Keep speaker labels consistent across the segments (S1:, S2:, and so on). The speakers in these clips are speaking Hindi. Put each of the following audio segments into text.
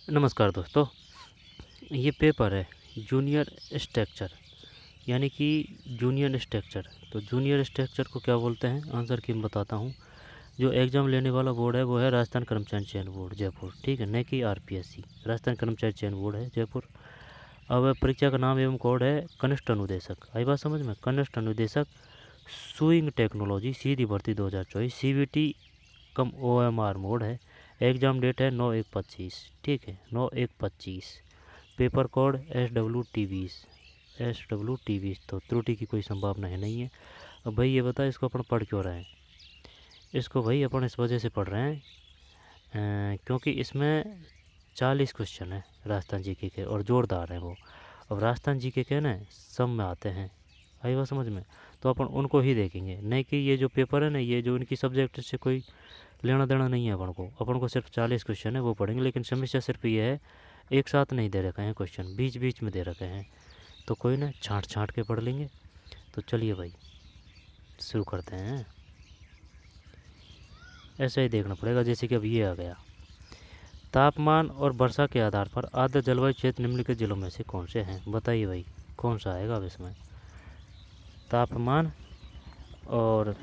S1: नमस्कार दोस्तों, ये पेपर है जूनियर स्ट्रक्चर यानी कि जूनियर स्ट्रक्चर। तो जूनियर स्ट्रक्चर को क्या बोलते हैं, आंसर की मैं बताता हूँ। जो एग्ज़ाम लेने वाला बोर्ड है वो है राजस्थान कर्मचारी चयन बोर्ड जयपुर, ठीक है, न कि आरपीएससी। राजस्थान कर्मचारी चयन बोर्ड है जयपुर। अब परीक्षा का नाम एवं कोड है कनिष्ठ अनुदेशक। आई बात समझ में? कनिष्ठ अनुदेशक सुइंग टेक्नोलॉजी सीधी भर्ती 2024 सीवीटी कम ओएमआर मोड है। एग्ज़ाम डेट है 9/1/25, ठीक है, 9/1/25। पेपर कोड SW20 तो त्रुटि की कोई संभावना है नहीं है। अब भाई ये बता, इसको अपन पढ़ क्यों रहे हैं? इसको भाई अपन इस वजह से पढ़ रहे हैं क्योंकि इसमें 40 क्वेश्चन है राजस्थान जीके के और जोरदार हैं वो। अब राजस्थान जीके के ना सब में आते हैं, आई बात समझ में? तो अपन उनको ही देखेंगे, नहीं कि ये जो पेपर है ना, ये जो इनकी सब्जेक्ट से कोई लेना देना नहीं है। अपन को सिर्फ 40 क्वेश्चन है वो पढ़ेंगे। लेकिन समस्या सिर्फ ये है, एक साथ नहीं दे रखे हैं क्वेश्चन, बीच बीच में दे रखे हैं। तो कोई ना, छाँट छाँट के पढ़ लेंगे। तो चलिए भाई शुरू करते हैं। ऐसा ही देखना पड़ेगा, जैसे कि अब ये आ गया। तापमान और वर्षा के आधार पर आर्द्र जलवायु क्षेत्र निम्नलिखित जिलों में से कौन से हैं? बताइए भाई कौन सा आएगा अब इसमें? तापमान और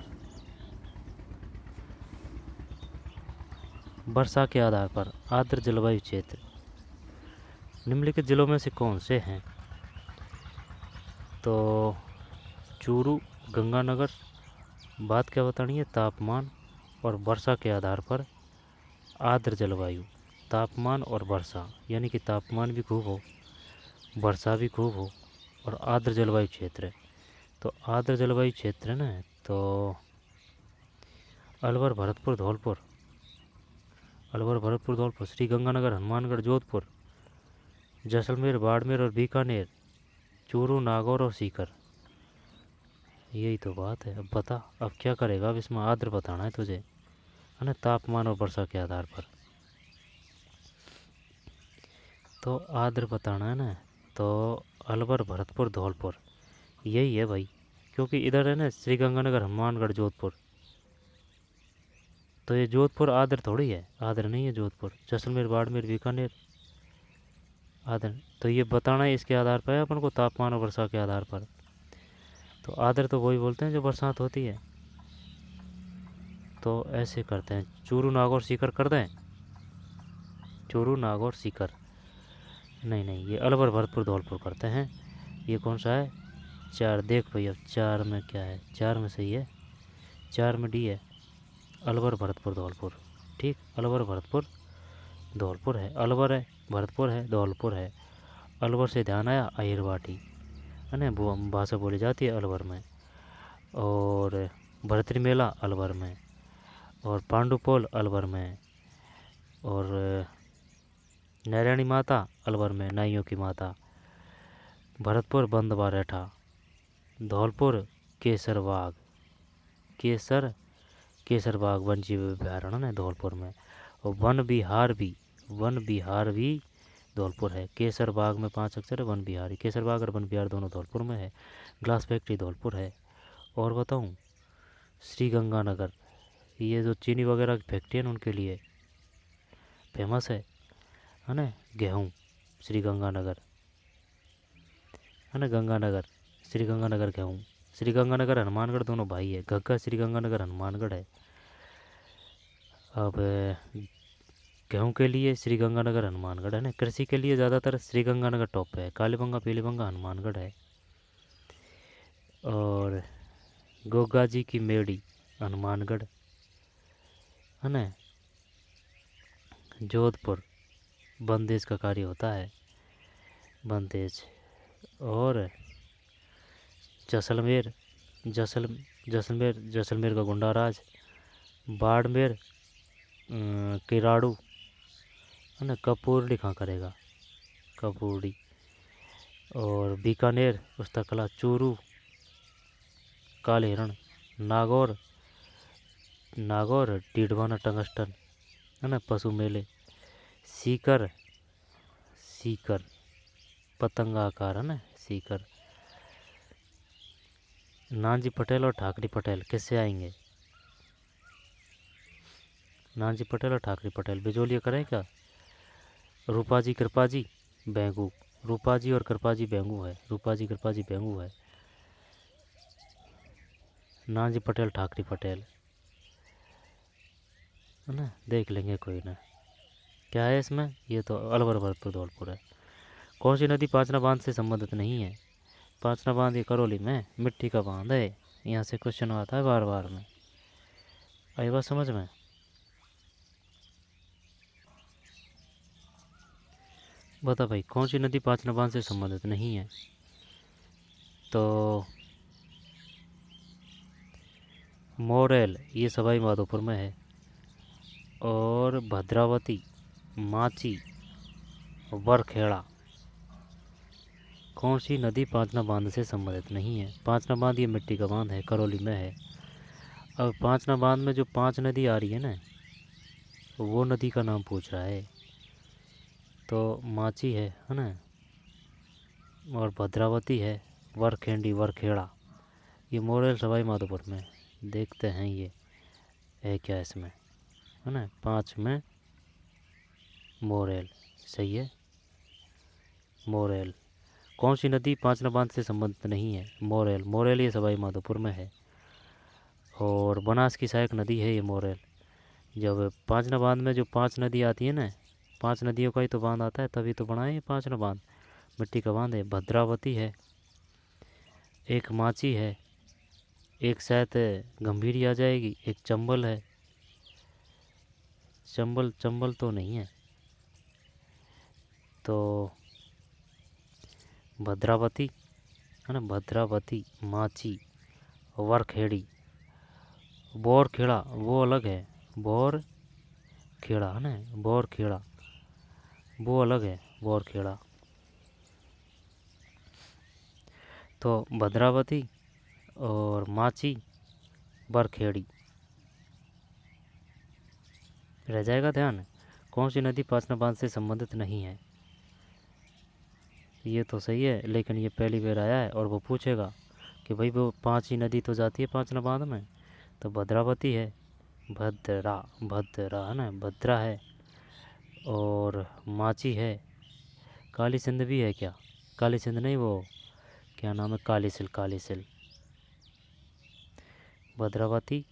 S1: वर्षा के आधार पर आर्द्र जलवायु क्षेत्र निम्नलिखित जिलों में से कौन से हैं? तो चूरू, गंगानगर। बात क्या बतानी है? तापमान और वर्षा के आधार पर आर्द्र जलवायु। तापमान और वर्षा यानी कि तापमान भी खूब हो, वर्षा भी खूब हो और आर्द्र जलवायु क्षेत्र है। तो आर्द्र जलवायु क्षेत्र है ना, तो अलवर, भरतपुर, धौलपुर। अलवर, भरतपुर, धौलपुर, श्री गंगानगर, हनुमानगढ़, जोधपुर, जैसलमेर, बाड़मेर और बीकानेर, चूरू, नागौर और सीकर। यही तो बात है। अब बता, अब क्या करेगा? अब इसमें आर्द्र बताना है तुझे, है ना, तापमान और वर्षा के आधार पर। तो आर्द्र बताना है ना, तो अलवर, भरतपुर, धौलपुर यही है भाई। क्योंकि इधर है ना श्री गंगानगर, हनुमानगढ़, जोधपुर। तो ये जोधपुर आर्द्र थोड़ी है, आर्द्र नहीं है जोधपुर। जैसलमेर, बाड़मेर, बीकानेर आर्द्र। तो ये बताना है इसके आधार पर है अपन को, तापमान और वर्षा के आधार पर। तो आर्द्र तो वही बोलते हैं जो बरसात होती है। तो ऐसे करते हैं, चूरू, नागौर, सीकर कर दें। चूरू, नागौर, सीकर। नहीं नहीं, ये अलवर, भरतपुर, धौलपुर करते हैं। ये कौन सा है? 4। देख भाई अब 4 में क्या है? 4 में सही है, 4 में डी है। अलवर, भरतपुर, धौलपुर, ठीक। अलवर, भरतपुर, धौलपुर है। अलवर है, भरतपुर है, धौलपुर है। अलवर से ध्यान आया, अहिरवाटी है ना, वो भाषा बोली जाती है अलवर में। और भरतरी मेला अलवर में, और पांडुपोल अलवर में, और नारायणी माता अलवर में, नाइयों की माता। भरतपुर, बंदवा रेठा। धौलपुर, केसर बाग, केसर बाग वन जीव अभ्यारण्य है धौलपुर में। और वन विहार भी धौलपुर है। केसर बाग में 5 अक्षर है, वन विहार। केसर बाग और वन विहार दोनों धौलपुर में है। ग्लास फैक्ट्री धौलपुर है। और बताऊं, श्री गंगानगर, ये जो चीनी वगैरह की फैक्ट्री है ना, उनके लिए फेमस है ना, गेहूँ। श्री गंगानगर है ना, गंगानगर, श्री गंगानगर गेहूँ। श्री गंगानगर, हनुमानगढ़ दोनों भाई है। घग्गा श्री गंगानगर, हनुमानगढ़ है। अब गेहूँ के लिए श्री गंगानगर, हनुमानगढ़ है ना। कृषि के लिए ज़्यादातर श्री गंगानगर टॉप पे है। कालीबंगा, पीलीबंगा, हनुमानगढ़ है। और गोगा जी की मेड़ी, हनुमानगढ़ है ना। जोधपुर, बंदेज का कार्य होता है, बंदेज। और जैसलमेर, जैसलमेर का गुंडा राज। बाड़मेर, किराड़ू है ना। कपूरडी कहाँ करेगा? कपूरडी। और बीकानेर, पुस्तकला। चूरू, काले हिरण। नागौर डीडवाना टंगस्टन है ना, पशु मेले। सीकर पतंगा आकार है ना, सीकर। नानजी पटेल और ठाकरी पटेल किससे आएंगे? नानजी पटेल और ठाकरी पटेल बिजोलिया करें क्या? रूपाजी कृपाजी बेंगू, रूपाजी और कृपाजी बेंगू है, रूपाजी कृपाजी बेंगू है। नानजी पटेल ठाकरी पटेल है ना, देख लेंगे कोई ना। क्या है इसमें, ये तो अलवर भरतपुर धौलपुर है। कौन सी नदी पांचना बांध से संबंधित नहीं है? पांचना बांध ये करौली में मिट्टी का बांध है, यहाँ से क्वेश्चन आता है बार बार में। आई बात समझ में? बता भाई, कौन सी नदी पांचना बांध से संबंधित नहीं है? तो मोरेल ये सवाई माधोपुर में है, और भद्रावती, माची, बरखेड़ा, कौन सी नदी पांचना बांध से संबंधित नहीं है? पांचना बांध ये मिट्टी का बांध है, करौली में है। अब पांचना बांध में जो 5 नदी आ रही है ना, वो नदी का नाम पूछ रहा है। तो माची है ना, और भद्रावती है, वरखेड़ी वरखेड़ा, ये मोरेल सवाई माधोपुर में। देखते हैं ये है क्या इसमें, है ना। 5 में मोरेल सही है। मोरेल, कौन सी नदी पांचना बांध से संबंधित नहीं है? मोरेल, मोरेल ये सवाई माधोपुर में है, और बनास की सहायक नदी है ये मोरेल। जब पांचना बांध में जो 5 नदी आती है ना, 5 नदियों का ही तो बांध आता है, तभी तो बना है ये पांचना बांध, मिट्टी का बांध है। भद्रावती है, एक माची है, एक शायद गंभीरी आ जाएगी, एक चंबल है। चंबल, चंबल तो नहीं है। तो भद्रावती है ना, भद्रावती, माची, वरखेड़ी, बोरखेड़ा वो अलग है, बोरखेड़ा है ना, बोरखेड़ा वो अलग है, बोरखेड़ा। तो भद्रावती और माची, बरखेड़ी रह जाएगा ध्यान। कौन सी नदी पांचना बांध से संबंधित नहीं है? ये तो सही है, लेकिन ये पहली बार आया है, और वो पूछेगा कि भाई वो 5 ही नदी तो जाती है पांचना बांध में। तो भद्रावती है, भद्रा, भद्रा है ना, भद्रा है, और माची है, काली सिंध भी है क्या? काली सिंध नहीं, वो क्या नाम है, कालीसिल, कालीसिल। भद्रावती,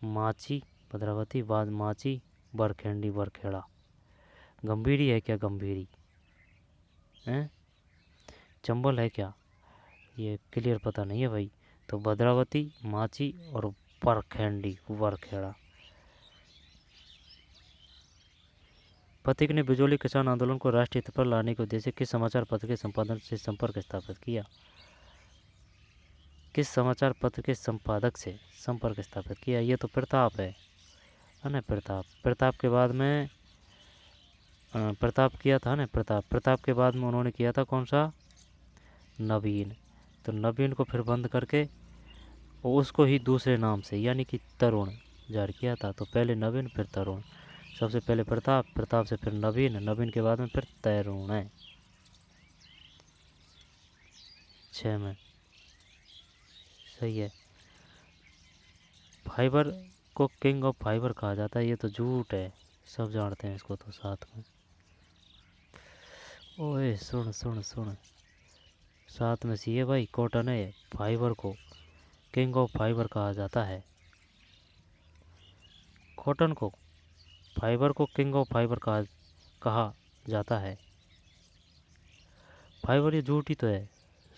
S1: माची, भद्रावती बाद माची, बरखेड़ी बरखेड़ा। गंभीरी है क्या? गंभीरी है। चंबल है क्या? ये क्लियर पता नहीं है भाई। तो भद्रावती, माची और बरखेड़ी बरखेड़ा। पथिक ने बिजोली किसान आंदोलन को राष्ट्रीय स्तर पर लाने के उद्देश्य किस समाचार पत्र के संपादक से संपर्क स्थापित किया? किस समाचार पत्र के संपादक से संपर्क स्थापित किया? ये तो प्रताप है ना, प्रताप। प्रताप के बाद में प्रताप किया था ना, प्रताप। प्रताप के बाद में उन्होंने किया था कौन सा? नवीन। तो नवीन को फिर बंद करके उसको ही दूसरे नाम से यानी कि तरुण जारी किया था। तो पहले नवीन फिर तरुण, सबसे पहले प्रताप, प्रताप से फिर नवीन, नवीन के बाद में फिर तरुण है। 6 में सही है। फाइबर को किंग ऑफ फाइबर कहा जाता है, ये तो झूठ है, सब जानते हैं इसको। तो साथ में ओए सुन सुन सुन, साथ में सी है भाई, कॉटन है। फाइबर को किंग ऑफ फाइबर कहा जाता है। कॉटन को, फाइबर को किंग ऑफ फाइबर कहा जाता है। फाइबर ये झूठ ही तो है,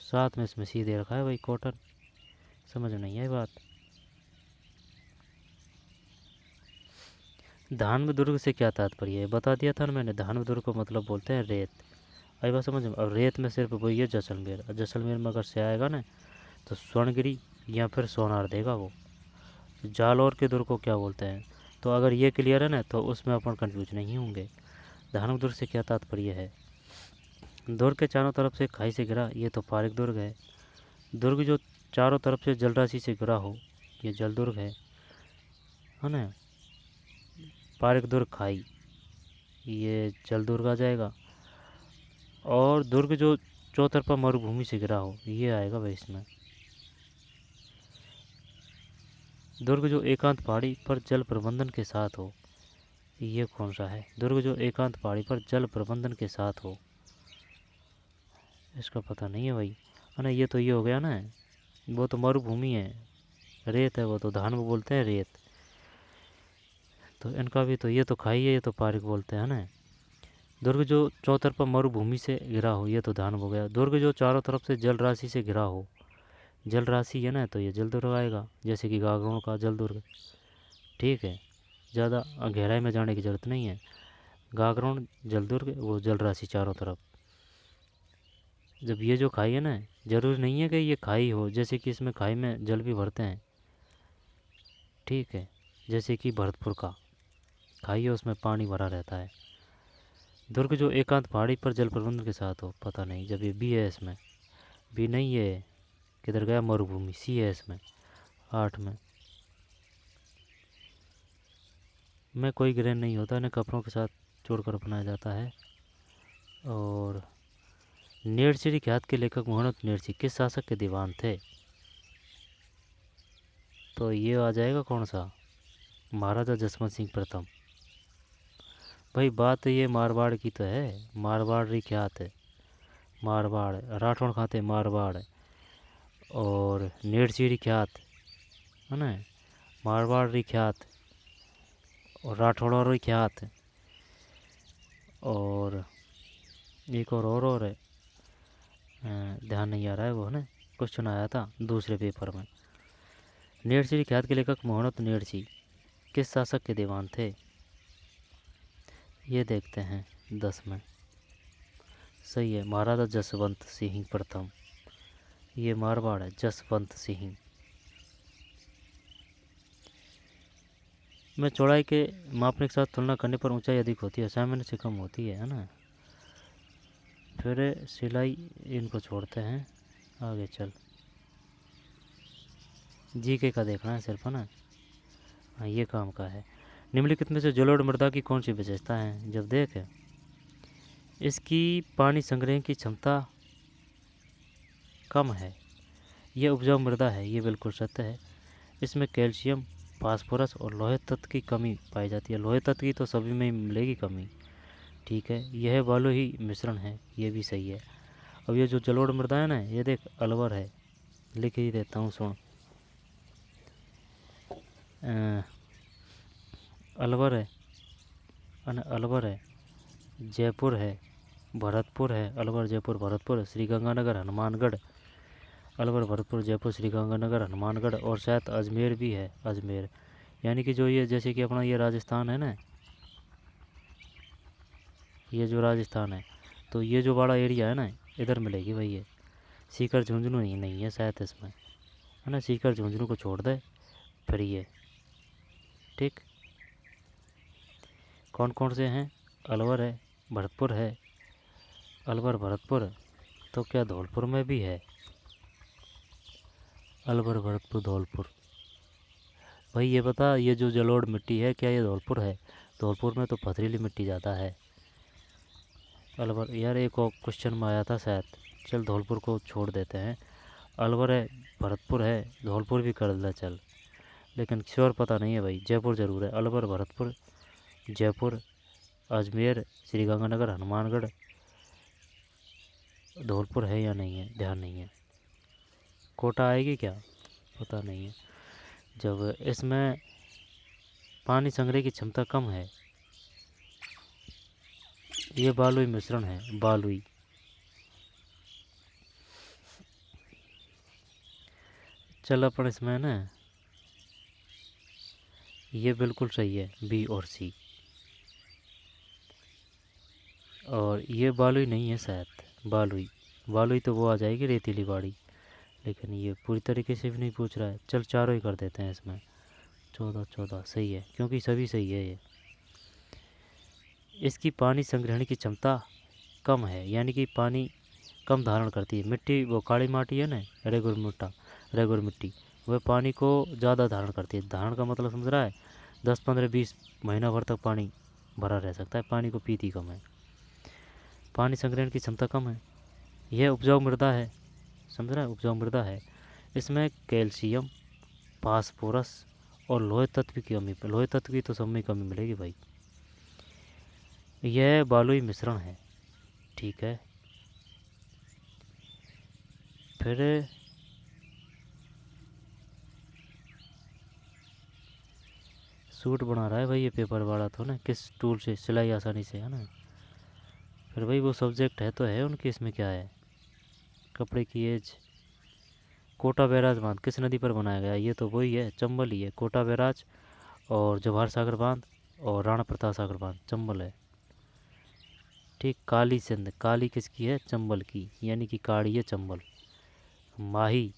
S1: साथ में इसमें सी दे रखा है भाई, कॉटन। समझ में नहीं आई बात। धान्व दुर्ग से क्या तात्पर्य है? बता दिया था ना मैंने, धान्व दुर्ग को मतलब बोलते हैं रेत। आई बात समझ में? और रेत में सिर्फ वही है जैसलमेर। जैसलमेर में अगर से आएगा ना तो स्वर्णगिरी या फिर सोनार देगा वो। जालौर के दुर्ग को क्या बोलते हैं? तो अगर ये क्लियर है ना तो उसमें अपन कंफ्यूज नहीं होंगे। धानुक दुर्ग से क्या तात्पर्य है? दुर्ग के चारों तरफ से खाई से घिरा, ये तो पारिक दुर्ग है। दुर्ग जो चारों तरफ से जलराशि से घिरा हो, ये जल दुर्ग है ना। पारिक दुर्ग खाई, ये जल दुर्ग आ जाएगा। और दुर्ग जो चौतरफा मरुभूमि से घिरा हो, ये आएगा भाई इसमें। दुर्ग जो एकांत पहाड़ी पर जल प्रबंधन के साथ हो, ये कौन सा है? दुर्ग जो एकांत पहाड़ी पर जल प्रबंधन के साथ हो। इसका पता नहीं है भाई। अरे ये तो ये हो गया ना, वो तो मरुभूमि है, रेत है, वो तो धान को बोलते हैं रेत। तो इनका भी तो, ये तो खाई है, ये तो पारिक बोलते हैं ना। दुर्ग जो चौतरफा मरुभूमि से घिरा हो, ये तो धान हो गया। दुर्ग जो चारों तरफ से जल राशि से घिरा हो, जल राशि है ना, तो ये जल दुर्ग आएगा, जैसे कि गागरों का जल दुर्ग। ठीक है, ज़्यादा गहराई में जाने की ज़रूरत नहीं है। गागरों जल दुर्ग, वो जल राशि चारों तरफ। जब ये जो खाई है ना, ज़रूरी नहीं है कि ये खाई हो, जैसे कि इसमें खाई में जल भी भरते हैं। ठीक है, जैसे कि भरतपुर का खाई है, उसमें पानी भरा रहता है। दुर्ग जो एकांत पहाड़ी पर जल प्रबंधन के साथ हो, पता नहीं। जब ये बी है इसमें, बी नहीं है, किधर गया? मरुभूमि। सी है इसमें, 8 में कोई ग्रहण नहीं होता, इन्हें कपड़ों के साथ जोड़कर अपनाया जाता है। और नेड़चिड़ी ख्यात के लेखक मोहम्मद नेड़ची किस शासक के दीवान थे? तो ये आ जाएगा कौन सा? महाराजा जसवंत सिंह प्रथम। भाई बात ये मारवाड़ की तो है, मारवाड़ी ख्यात है, मारवाड़ राठौड़ खाते मारवाड़। और नेड़चिड़ी ख्यात है ना, मारवाड़ी ख्यात और राठौड़ ख्यात। और एक और है, ध्यान नहीं आ रहा है वो, है ना, क्वेश्चन आया था दूसरे पेपर में। नेड़चिड़ी ख्यात के लेखक मोहम्मद नेड़ची किस शासक के दीवान थे? ये देखते हैं 10 में। सही है, महाराजा जसवंत सिंह प्रथम। ये मारवाड़ है, जसवंत सिंह। में चौड़ाई के मापने के साथ तुलना करने पर ऊंचाई अधिक होती है, सामान्य से कम होती है ना। फिर सिलाई, इनको छोड़ते हैं, आगे चल। जीके का देखना है सिर्फ, है ना। हाँ, ये काम का है। निम्नलिखित में से जलोढ़ मृदा की कौन सी विशेषता है? जब देख, इसकी पानी संग्रह की क्षमता कम है, यह उपजाऊ मृदा है, ये बिल्कुल सत्य है। इसमें कैल्शियम, फास्फोरस और लोहे तत्व की कमी पाई जाती है। लोहे तत्व की तो सभी में ही मिलेगी कमी। ठीक है, यह बालू ही मिश्रण है, ये भी सही है। अब ये जो जलोढ़ मृदा है ना, ये देख अलवर है, लिख ही देता हूँ, सुन। अलवर है, अलवर है, जयपुर है, भरतपुर है, अलवर जयपुर भरतपुर, श्रीगंगानगर हनुमानगढ़, अलवर भरतपुर जयपुर श्रीगंगानगर हनुमानगढ़, और शायद अजमेर भी है, अजमेर। यानी कि जो ये, जैसे कि अपना ये राजस्थान है ना, ये जो राजस्थान है, तो ये जो बड़ा एरिया है ना, इधर मिलेगी भाई ये। सीकर झुंझुनू नहीं है शायद इसमें, है ना। सीकर झुंझुनू को छोड़ दे, फिर ये। ठीक, कौन कौन से हैं? अलवर है, भरतपुर है, अलवर भरतपुर। तो क्या धौलपुर में भी है? अलवर भरतपुर धौलपुर। भाई ये बता, ये जो जलोढ़ मिट्टी है, क्या ये धौलपुर है? धौलपुर में तो पथरीली मिट्टी ज़्यादा है। अलवर, यार एक और क्वेश्चन में आया था शायद, चल धौलपुर को छोड़ देते हैं। अलवर है, भरतपुर है, धौलपुर भी कर दे चल, लेकिन श्योर पता नहीं है भाई। जयपुर ज़रूर है, अलवर भरतपुर जयपुर अजमेर श्रीगंगानगर हनुमानगढ़, धौलपुर है या नहीं है, ध्यान नहीं है। कोटा आएगी क्या, पता नहीं है। जब इसमें पानी संग्रह की क्षमता कम है, ये बालुई मिश्रण है, बालुई। चल अपन इसमें ना, ये बिल्कुल सही है, बी और सी। और ये बालुई नहीं है शायद, बालुई, बालुई तो वो आ जाएगी रेतीली बाड़ी, लेकिन ये पूरी तरीके से भी नहीं पूछ रहा है। चल चारों ही कर देते हैं इसमें, 14 सही है, क्योंकि सभी सही है ये। इसकी पानी संग्रहण की क्षमता कम है, यानी कि पानी कम धारण करती है। मिट्टी, वो काली माटी है ना, रेगुर मिट्टी, वह पानी को ज़्यादा धारण करती है। धारण का मतलब समझ रहा है, 10 15 20 महीना भर तक पानी भरा रह सकता है, पानी को पीती कम है। पानी संग्रहण की क्षमता कम है, यह उपजाऊ मृदा है, समझ रहा है, उपजाऊ मृदा है। इसमें कैल्शियम, फास्फोरस और लोहे तत्व की कमी, लोहे तत्व की तो सब में कमी मिलेगी भाई। यह बालुई मिश्रण है। ठीक है, फिर सूट बना रहा है भाई ये पेपर वाला, तो ना किस टूल से, सिलाई आसानी से, है ना। फिर भाई वो सब्जेक्ट है तो है उनकी, इसमें क्या है। कपड़े की एज, कोटा बैराज बांध किस नदी पर बनाया गया, ये तो वही है, चंबल ही है। कोटा बैराज और जवाहर सागर बांध और राणा प्रताप सागर बांध, चंबल है। ठीक, काली सिंध, काली किसकी है, चंबल की, यानी कि काड़ी है चंबल। माही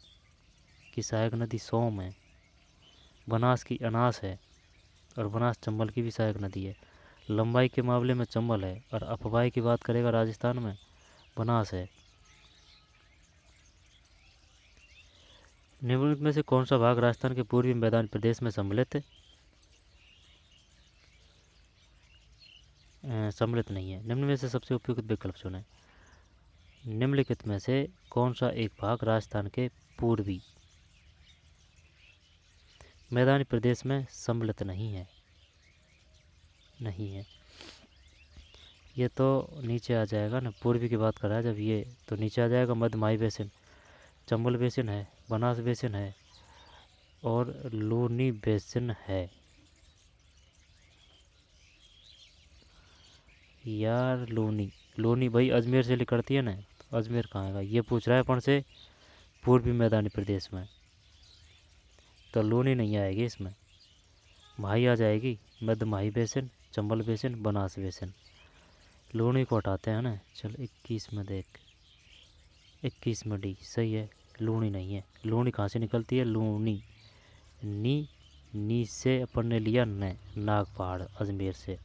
S1: की सहायक नदी सोम है। बनास की अनास है, और बनास चंबल की भी सहायक नदी है। लंबाई के मामले में चंबल है, और अफवाई की बात करेगा राजस्थान में, बनास है। निम्नलिखित में से कौन सा भाग राजस्थान के पूर्वी मैदानी प्रदेश में सम्मिलित है। सम्मिलित नहीं है। निम्न में से सबसे उपयुक्त विकल्प चुनें। निम्नलिखित में से कौन सा एक भाग राजस्थान के पूर्वी मैदानी प्रदेश में सम्मिलित नहीं है। नहीं है, ये तो नीचे आ जाएगा ना, पूर्वी की बात कर रहा है जब ये, तो नीचे आ जाएगा मध्यमाही बेसिन, चंबल बेसिन है, बनास बेसिन है और लूनी बेसिन है। यार लूनी, लूनी भाई अजमेर से निकलती है ना, तो अजमेर कहाँ आएगा, ये पूछ रहा है अपन से पूर्वी मैदानी प्रदेश में, तो लूनी नहीं आएगी इसमें। माही आ जाएगी, Madhya Mahi basin, Chambal basin, Banas basin. Luni को हटाते हैं ना, चल 21 में देख, 21 में डी सही है, लूनी नहीं है। लूनी कहाँ से निकलती है, लूनी, नी से अपन ने लिया न, नाग पहाड़ अजमेर से।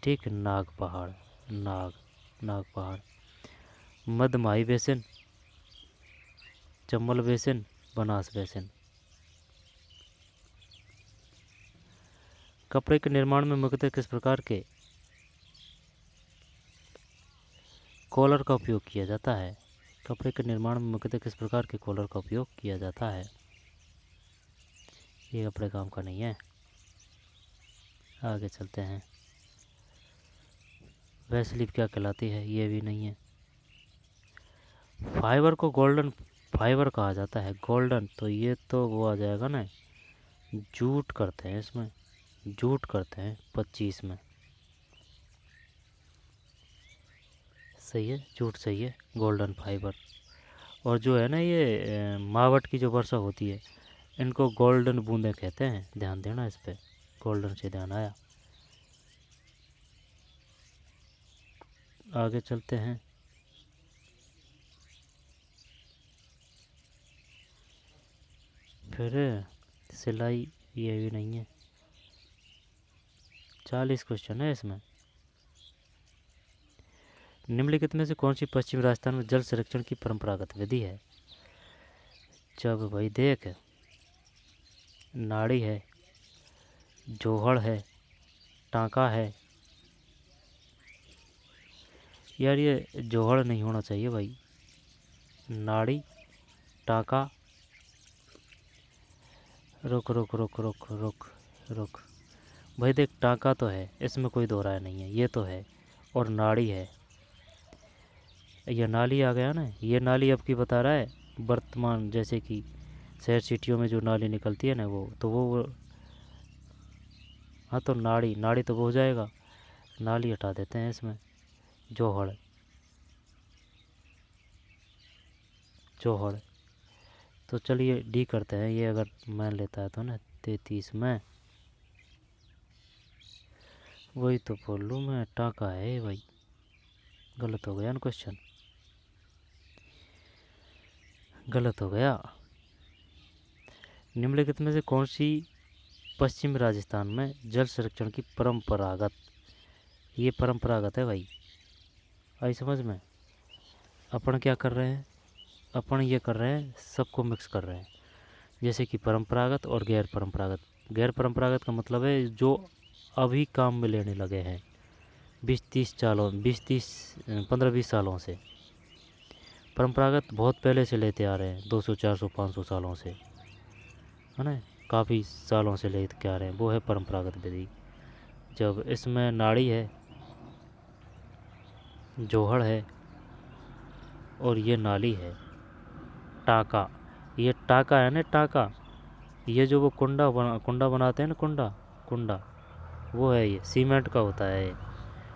S1: ठीक, नाग Pahar, Nag Pahar. Madhya Mahi basin, Chambal basin, Banas basin. कपड़े के निर्माण में मुख्यतः किस प्रकार के कॉलर का उपयोग किया जाता है। कपड़े के निर्माण में मुख्यतः किस प्रकार के कॉलर का उपयोग किया जाता है। ये कपड़े काम का नहीं है। आगे चलते हैं। वह स्लीप क्या कहलाती है, ये भी नहीं है। फाइबर को गोल्डन फाइबर कहा जाता है, गोल्डन, तो ये तो वो आ जाएगा ना, जूट करते हैं इसमें, जूट करते हैं 25 में। सही है, जूट सही है, गोल्डन फाइबर। और जो है ना ये मावट की जो वर्षा होती है, इनको गोल्डन बूंदें कहते हैं, ध्यान देना इस पे, गोल्डन से ध्यान आया। आगे चलते हैं। फिर सिलाई, ये भी नहीं है। 40 क्वेश्चन है इसमें। निम्नलिखित में से कौन सी पश्चिम राजस्थान में जल संरक्षण की परंपरागत विधि है। जब भाई देख, नाड़ी है, जोहड़ है, टांका है। यार ये जोहड़ नहीं होना चाहिए भाई, नाड़ी, टांका। रुक रुक रुक रुक रुक रुक भाई देख, टांका तो है, इसमें कोई दो राय नहीं है, ये तो है। और नाड़ी है, यह नाली आ गया ना, ये नाली अब की बता रहा है, वर्तमान जैसे कि शहर सिटियों में जो नाली निकलती है ना, वो तो वो, हाँ तो नाड़ी, नाड़ी तो वो हो जाएगा, नाली हटा देते हैं इसमें। जोहड़, जोहड़। तो चलिए डी करते हैं, ये अगर मान लेता है तो ना, 33 में। वही तो बोल लूँ मैं, टाँका है भाई, गलत हो गया ना क्वेश्चन, गलत हो गया। निम्नलिखित में से कौन सी पश्चिम राजस्थान में जल संरक्षण की परंपरागत, ये परंपरागत है भाई, आई समझ में। अपन क्या कर रहे हैं, अपन ये कर रहे हैं, सबको मिक्स कर रहे हैं, जैसे कि परंपरागत और गैर परंपरागत। गैर परंपरागत का मतलब है जो अभी काम में लेने लगे हैं 15-20 सालों से। परंपरागत बहुत पहले से लेते आ रहे हैं, 200-400-500 सालों से, है ना, काफ़ी सालों से लेते आ रहे हैं, वो है परंपरागत विधि। जब इसमें नाड़ी है, जोहड़ है, और ये नाली है टाका। ये टाका है ना, टाका, ये जो वो कुंडा बनाते हैं ना, कुंडा कुंडा, वो है, ये सीमेंट का होता है ये।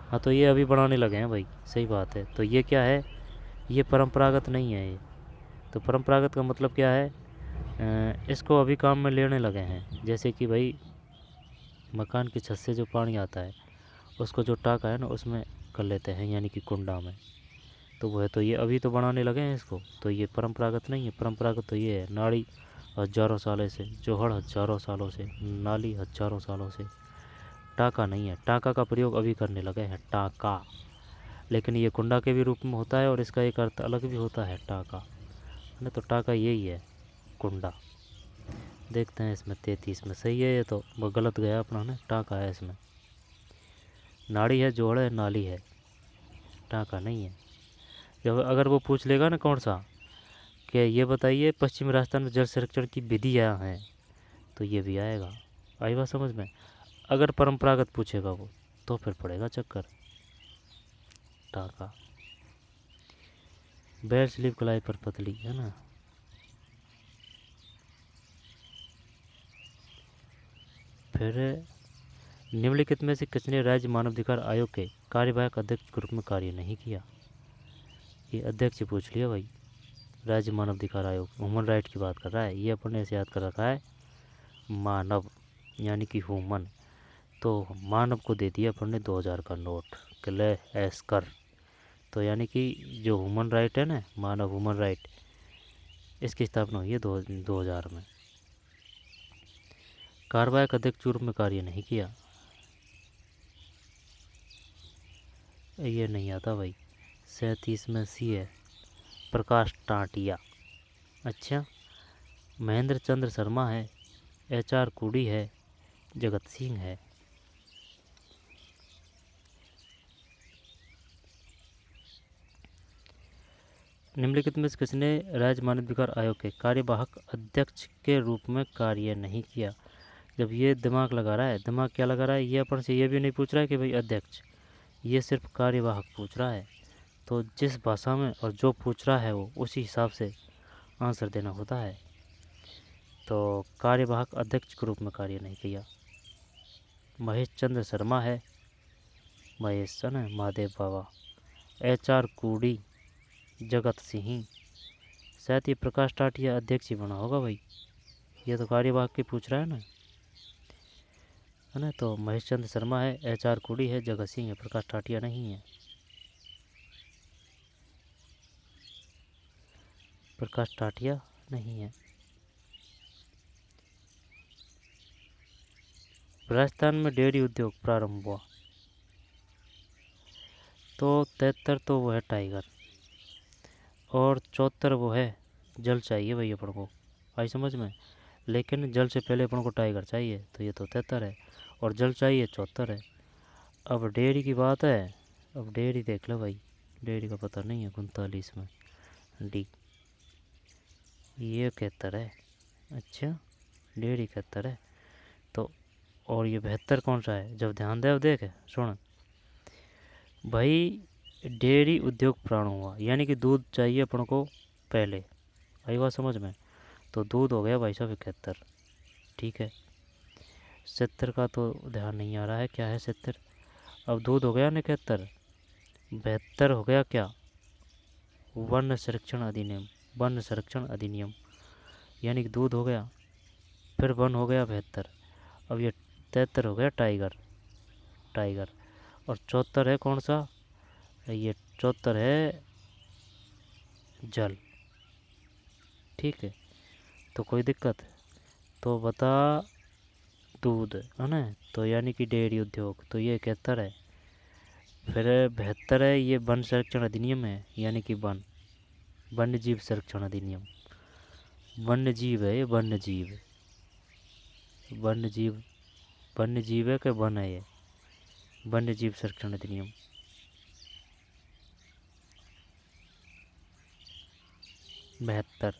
S1: हाँ, तो ये अभी बनाने लगे हैं भाई, सही बात है। तो ये क्या है, ये परंपरागत नहीं है ये। तो परंपरागत का मतलब क्या है, इसको अभी काम में लेने लगे हैं। जैसे कि भाई मकान की छत से जो पानी आता है, उसको जो टाका है ना उसमें कर लेते हैं, यानी कि कुंडा में। तो वो है, तो ये अभी तो बनाने लगे हैं इसको। तो ये परंपरागत नहीं है। परंपरागत तो ये है, नाड़ी हजारों सालों से, जोहड़ हजारों सालों से, नाली हजारों सालों से। टाका नहीं है, टाका का प्रयोग अभी करने लगे हैं, टाका। लेकिन ये कुंडा के भी रूप में होता है, और इसका एक अर्थ अलग भी होता है, टाका है ना। तो टाका यही है, कुंडा। देखते हैं इसमें 33 में सही है ये, तो वो गलत गया अपना ना, टाका है इसमें। नाड़ी है, जोड़ है, नाली है, टाका नहीं है। जब अगर वो पूछ लेगा ना कौन सा, कि ये बताइए पश्चिमी राजस्थान में जल संरक्षण की विधियाँ हैं, तो ये भी आएगा। आई बात समझ में। अगर परंपरागत पूछेगा वो, तो फिर पड़ेगा चक्कर, टाका। बैल स्लीप कलाई पर पतली, है ना। फिर निम्नलिखित में से किसने राज्य मानवाधिकार आयोग के कार्यवाहक अध्यक्ष के रूप में कार्य नहीं किया। ये अध्यक्ष पूछ लिया भाई। राज्य मानवाधिकार आयोग ह्यूमन राइट की बात कर रहा है, ये अपन ने ऐसे याद कर रखा है, मानव यानी कि ह्यूमन। तो मानव को दे दिया अपन ने 2000 का नोट, क्ले एस कर। तो यानी कि जो ह्यूमन राइट है ना, मानव ह्यूमन राइट, इसकी स्थापना हुई है 2000 में। कार्यवाहक अध्यक्ष के रूप में कार्य नहीं किया, ये नहीं आता भाई। 37 में सी है, प्रकाश टाटिया। अच्छा, महेंद्र चंद्र शर्मा है, HR कूडी है, जगत सिंह है। निम्नलिखित में से किसने राज्य मानवाधिकार आयोग के कार्यवाहक अध्यक्ष के रूप में कार्य नहीं किया। जब ये दिमाग लगा रहा है, दिमाग क्या लगा रहा है, ये अपन से ये भी नहीं पूछ रहा है कि भाई अध्यक्ष, ये सिर्फ कार्यवाहक पूछ रहा है। तो जिस भाषा में और जो पूछ रहा है वो उसी हिसाब से आंसर देना होता है। तो कार्यवाहक अध्यक्ष के रूप में कार्य नहीं किया। महेश चंद्र शर्मा है, महेश है ना, महादेव बाबा। HR Cudi, Jagat Singh. शायद ये प्रकाश टाटिया अध्यक्ष ही बना होगा भाई, ये तो कार्यवाहक की पूछ रहा है ना, है ना। तो महेश चंद्र शर्मा है, HR कूडी है, जगत सिंह है, प्रकाश टाटिया नहीं है। प्रकाश टाटिया नहीं है। राजस्थान में डेयरी उद्योग प्रारंभ हुआ, तो 73 तो वो है टाइगर, और 74 वो है जल चाहिए भाई अपन को, आई समझ में। लेकिन जल से पहले अपन को टाइगर चाहिए, तो ये तो 73 है, और जल चाहिए 74 है। अब डेयरी की बात है, अब डेयरी देख लो भाई, डेयरी का पता नहीं है, 39 में डी, ये 71 है। अच्छा, डेयरी 71 है। तो और ये 72 कौन सा है, जब ध्यान दे, अब देख सुन भाई, डेयरी उद्योग प्रारंभ हुआ यानी कि दूध चाहिए अपन को पहले, आई बात समझ में। तो दूध हो गया भाई साहब 71, ठीक है। 70 का तो ध्यान नहीं आ रहा है, क्या है 70। अब दूध हो गया ना 71, 72 हो गया क्या, वन संरक्षण अधिनियम, वन संरक्षण अधिनियम, यानी कि दूध हो गया, फिर वन हो गया 72। अब ये 73 हो गया टाइगर, टाइगर। और 74 है कौन सा, ये 74 है जल, ठीक है। तो कोई दिक्कत, तो बता दूध है ना, तो यानी कि डेयरी उद्योग, तो ये 71 है। फिर 72 है, ये वन संरक्षण अधिनियम है, यानी कि वन्य जीव संरक्षण अधिनियम, वन्य जीव है ये, वन्य जीव, वन्य जीव, वन्य जीव है कि वन है ये, वन्य जीव संरक्षण अधिनियम। 72,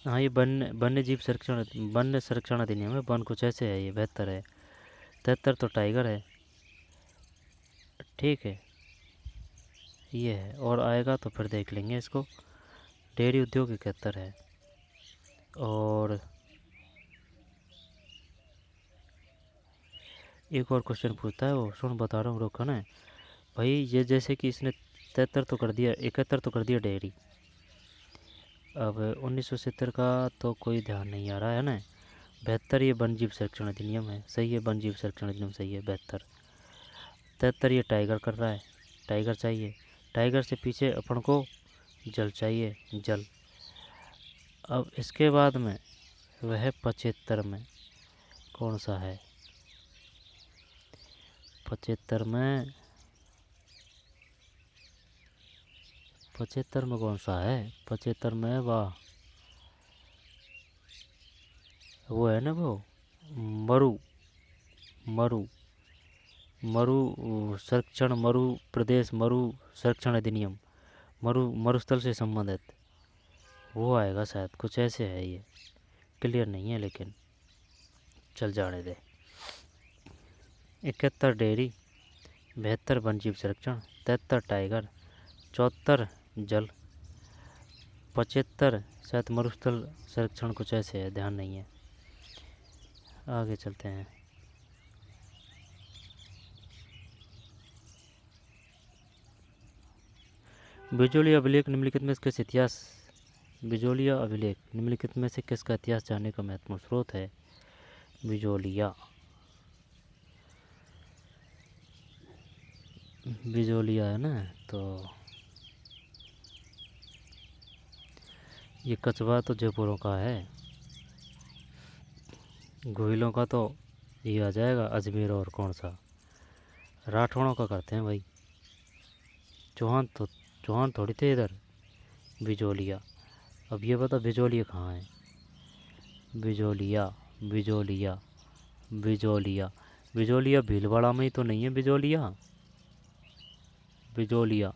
S1: हाँ ये वन्य जीव संरक्षण, वन्य संरक्षण अधिनियम है, वन कुछ ऐसे है, ये 72 है। 73 तो टाइगर है, ठीक है, ये है, और आएगा तो फिर देख लेंगे इसको। डेयरी उद्योग 71 है। और एक और क्वेश्चन पूछता है वो, सुन बता रहा हूँ, रोका ना भाई। ये जैसे कि इसने 73 तो कर दिया, 71 तो कर दिया डेयरी। अब 1970 का तो कोई ध्यान नहीं आ रहा है ना। 72 ये वन्य जीव संरक्षण अधिनियम है, सही है, वन्य जीव संरक्षण अधिनियम सही है 72। 73 ये टाइगर कर रहा है, टाइगर चाहिए। टाइगर से पीछे अपन को जल चाहिए, जल। अब इसके बाद में वह 75 में कौन सा है? 75 में, 75 में कौन सा है? 75 में वाह, वो है ना वो, मरु, मरु, मरु संरक्षण, मरु प्रदेश, मरु संरक्षण अधिनियम, मरुस्थल से संबंधित वो आएगा शायद, कुछ ऐसे है। ये क्लियर नहीं है लेकिन चल जाने दे। 71 डेयरी, 72 वन्य जीव संरक्षण, 73 टाइगर, 74 जल, 75 शायद मरुस्थल संरक्षण, कुछ ऐसे है, ध्यान नहीं है। आगे चलते हैं। बिजोलिया अभिलेख निम्नलिखित में किस इतिहास, बिजोलिया अभिलेख निम्नलिखित में से किसका इतिहास जानने का महत्वपूर्ण स्रोत है? बिजोलिया, बिजोलिया है ना। तो ये कस्बा तो जयपुरों का है। गोहिलों का तो ये आ जाएगा अजमेर, और कौन सा, राठौड़ों का करते हैं भाई। चौहान तो, चौहान थोड़ी थे इधर। बिजोलिया, अब ये बता बिजोलिया कहाँ है? बिजोलिया, बिजोलिया, बिजोलिया, बिजोलिया भीलवाड़ा में ही तो नहीं है बिजोलिया। बिजोलिया,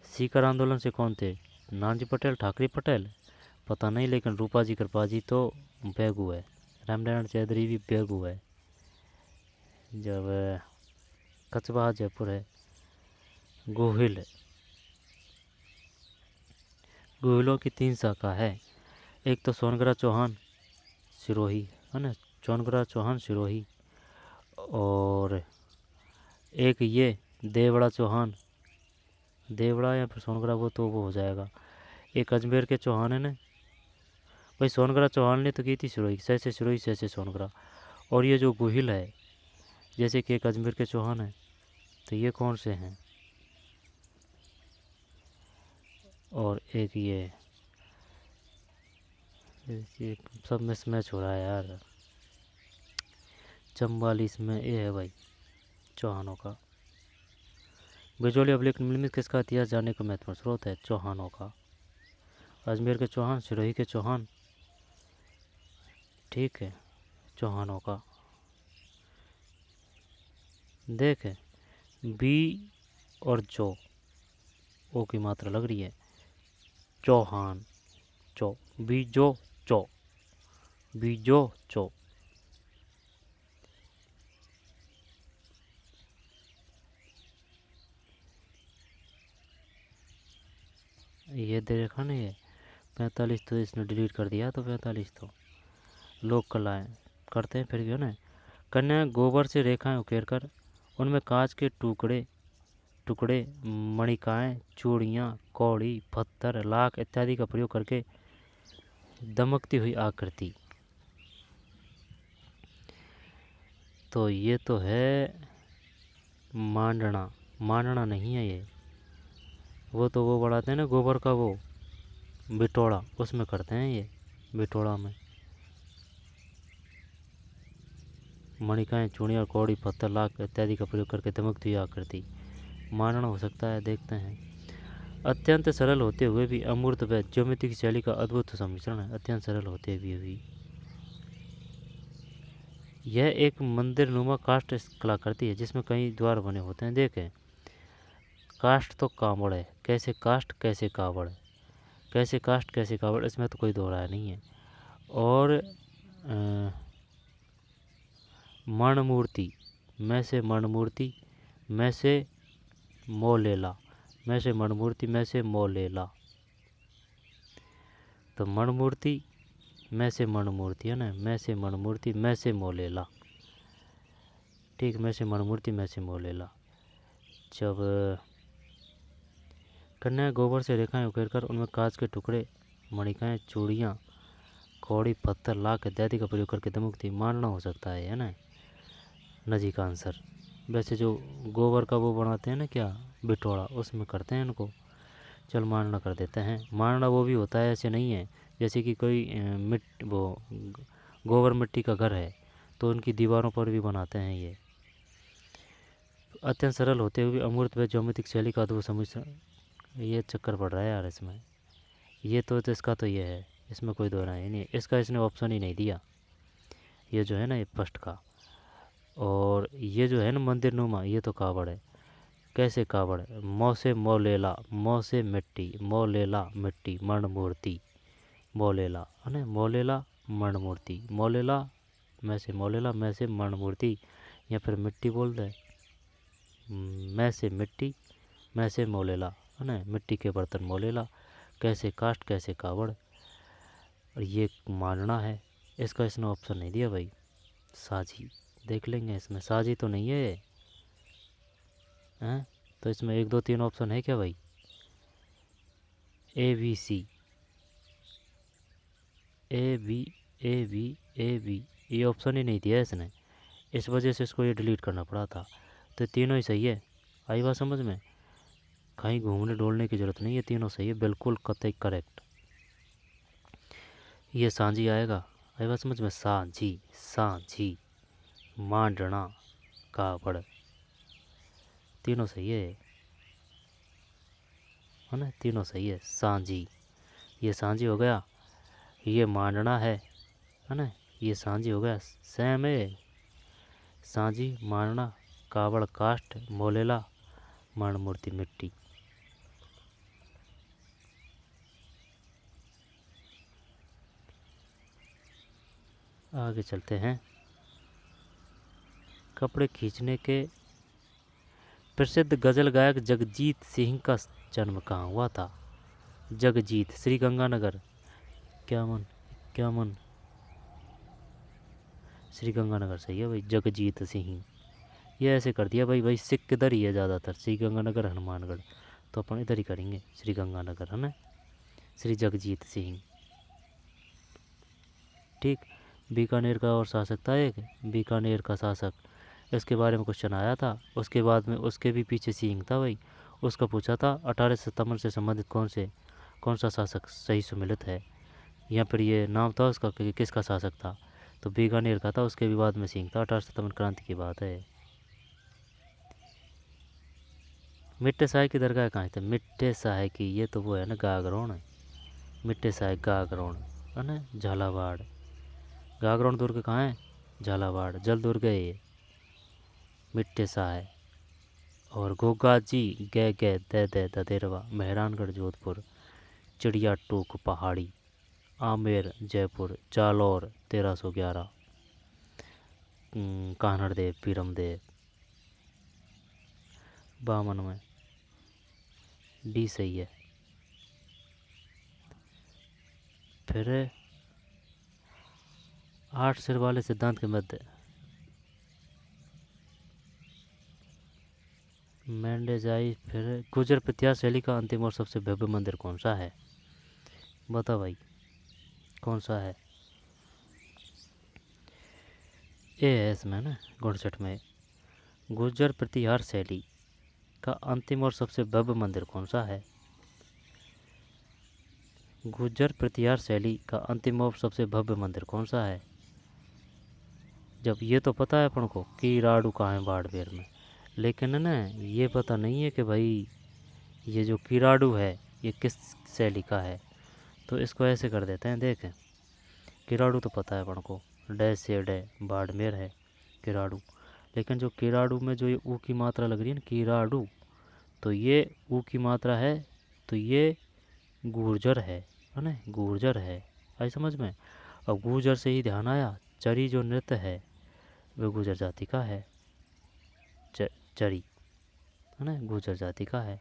S1: सीकर आंदोलन से कौन थे? नानजी पटेल, ठाकरे पटेल, पता नहीं, लेकिन रूपा जी कृपा जी तो बेगू है, रामनारायण चौधरी भी बेगू है। जब कस्बा जयपुर है। गोहिल, गोहिलों की 3 शाखा है। एक तो सोनगरा चौहान सिरोही है ना, सोनगरा चौहान सिरोही, और एक ये देवड़ा चौहान, देवड़ा या फिर सोनगरा, वो तो वो हो जाएगा। एक अजमेर के चौहान है ना भाई, सोनगरा चौहान ने तो की थी सिरोही, सैसे सिरोही सैसे सोनगरा। और ये जो गोहिल है, जैसे कि एक अजमेर के चौहान है, तो ये कौन से हैं? और एक ये सब मिस मैच हो रहा है यार। चंबालीस में ये है भाई चौहानों का। बिजोली अभिलेख निम्नलिखित किसका इतिहास जानने का महत्वपूर्ण स्रोत है? चौहानों का। अजमेर के चौहान, सिरोही के चौहान, ठीक है, चौहानों का। देख, बी और जो, ओ की मात्रा लग रही है, चौहान, चौ, बीजो चौ, बीजो चौ। ये देखा ना, ये 45 तो इसने डिलीट कर दिया, तो 45 तो लोक कलाएँ करते हैं फिर भी है ना। कन्या गोबर से रेखाएं उकेर कर उनमें कांच के टुकड़े टुकड़े, मणिकाएँ, चूड़ियाँ, कौड़ी, पत्थर, लाख इत्यादि का प्रयोग करके दमकती हुई आकृति। तो ये तो है मांडना, मांडना नहीं है ये, वो तो वो बढ़ाते हैं ना गोबर का, वो बिटोड़ा, उसमें करते हैं ये, बिटोड़ा में। मणिकाएँ, चूड़ियाँ, कौड़ी, पत्थर, लाख इत्यादि का प्रयोग करके दमकती हुई आकृति, मांडना हो सकता है, देखते हैं। अत्यंत सरल होते हुए भी अमूर्त व ज्योमेट्रिक शैली का अद्भुत सम्मिश्रण है। अत्यंत सरल होते हुए भी यह एक मंदिर नुमा काष्ठ कलाकृति है जिसमें कई द्वार बने होते हैं। देखें, काष्ठ तो कावड़ है, कैसे काष्ठ कैसे कावड़, कैसे काष्ठ कैसे कावड़, इसमें तो कोई दो राय नहीं है। और मणमूर्ति में से मणमूर्ति, मैं से मोलेला, मैं से मणमूर्ति, मैं से मोलेला। तो मणमूर्ति, मैं से मणमूर्ति है ना, मैं से मणमूर्ति, मैं से मोलेला। ठीक, मैं से मणमूर्ति, मैं से मोलेला। जब कन्या गोबर से रेखाएं उकेर कर उनमें कांच के टुकड़े, मणिकाएं, चूड़ियाँ, कौड़ी, पत्थर, लाख इत्यादि का प्रयोग करके दमुकती, मानना हो सकता है ना नजी का आंसर। वैसे जो गोबर का वो बनाते हैं ना क्या, बिटोड़ा, उसमें करते हैं इनको। चल मानना कर देते हैं। मानना वो भी होता है, ऐसे नहीं है। जैसे कि कोई गोबर मिट्टी का घर है तो उनकी दीवारों पर भी बनाते हैं ये। अत्यंत सरल होते हुए अमूर्त व ज्योमेट्रिक शैली का अद्भुत समुच्चय। ये चक्कर पड़ रहा है यार इसमें। ये तो इसका तो ये है, इसमें कोई दो राय नहीं है। इसका इसने ऑप्शन ही नहीं दिया, ये जो है ना, ये फर्स्ट का। और ये जो है ना मंदिर नुमा, ये तो कावड़ है। कैसे कावड़? मौ से मोलेला, मौ से मिट्टी, मोलेला मिट्टी, मर्ण मूर्ति, मोलेला है ना, मोलेला मर्ण मूर्ति, मोलेला मैं से मोलेला, मैं से मर्ण मूर्ति, या फिर मिट्टी बोल दे, मैं से मिट्टी, मैं से मोलेला है ना, मिट्टी के बर्तन मोलेला, कैसे काष्ठ, कैसे कावड़। और ये मानना है। इसका इसने ऑप्शन नहीं दिया भाई। साजी देख लेंगे, इसमें साजी तो नहीं है ये, हैं? तो इसमें 1 2 3 ऑप्शन है क्या भाई? A B C, A B, A B, A B, ये ऑप्शन ही नहीं दिया इसने। इस वजह से इसको ये डिलीट करना पड़ा था। तो तीनों ही सही है। आई बात समझ में? कहीं घूमने डोलने की ज़रूरत नहीं है, तीनों सही है, बिल्कुल कतई करेक्ट। ये सांझी आएगा। आई बात समझ में? सांझी, सांझी, मांडना, कावड़, तीनों सही है ना, तीनों सही है। सांझी, ये सांझी हो गया। ये मांडना है ना, ये सांझी हो गया। सेम है। सांझी, मांडना, कावड़ काष्ठ, मोलेला मर्ण मूर्ति मिट्टी। आगे चलते हैं। कपड़े खींचने के प्रसिद्ध गजल गायक जगजीत सिंह का जन्म कहाँ हुआ था? जगजीत, श्री गंगानगर, क्या मन, क्या मन, श्री गंगानगर सही है भाई। जगजीत सिंह, ये ऐसे कर दिया भाई। भाई सिख किधर ही है ज़्यादातर, श्री गंगानगर, हनुमानगढ़, तो अपन इधर ही करेंगे श्री गंगानगर है ना, श्री जगजीत सिंह। ठीक। बीकानेर का और शासक था एक, बीकानेर का शासक, इसके बारे में क्वेश्चन आया था। उसके बाद में उसके भी पीछे सिंह था भाई। उसका पूछा था 1857 से संबंधित कौन सा शासक सही सुमिलित है, या फिर ये नाम था उसका कि किसका शासक था, तो बीकानेर का था। उसके भी बाद में सिंह था। 1857 क्रांति की बात है। मिट्टे साहे की दरगाह कहाँ थे? मिट्टे साहे की, ये तो वो है ना गागरोन, मिट्टे साहे गागरोन है ना, झालावाड़। गागरोन दुर्ग कहाँ है? झालावाड़। जल दुर्ग है ये, मिट्टे साहे। और गोगाजी, गे गे, दे दे, ददेरवा, मेहरानगढ़, जोधपुर। चिड़िया टूक पहाड़ी, आमेर, जयपुर। जालौर 1311, कान्हड़देव, पीरमदेव। 52 में डी सही है। फिर 8 सिर वाले सिद्धांत के मध्य मेंडेजाई। फिर गुर्जर प्रत्यार शैली का अंतिम और सबसे भव्य मंदिर कौन सा है? बता भाई, कौन सा है? ए है इसमें ना, 59 में। गुर्जर प्रतिहार शैली का अंतिम और सबसे भव्य मंदिर कौन सा है? गुर्जर प्रतिहार शैली का अंतिम और सबसे भव्य मंदिर कौन सा है? जब ये तो पता है अपन को कि राडू कहाँ है बाड़मेर में, लेकिन ना ये पता नहीं है कि भाई ये जो किराडू है ये किस शैली का है। तो इसको ऐसे कर देते हैं, देखें। किराडू तो पता है अपन को, डे से डे, बाड़मेर है किराडू। लेकिन जो किराडू में जो ये ऊ की मात्रा लग रही है ना, किराडू, तो ये ऊ की मात्रा है, तो ये गुर्जर है ना, गुर्जर है। आई समझ में? अब गुर्जर से ही ध्यान आया, चरी जो नृत्य है वह गुर्जर जाति का है, चरी। है ना, गुर्जर जाति का है।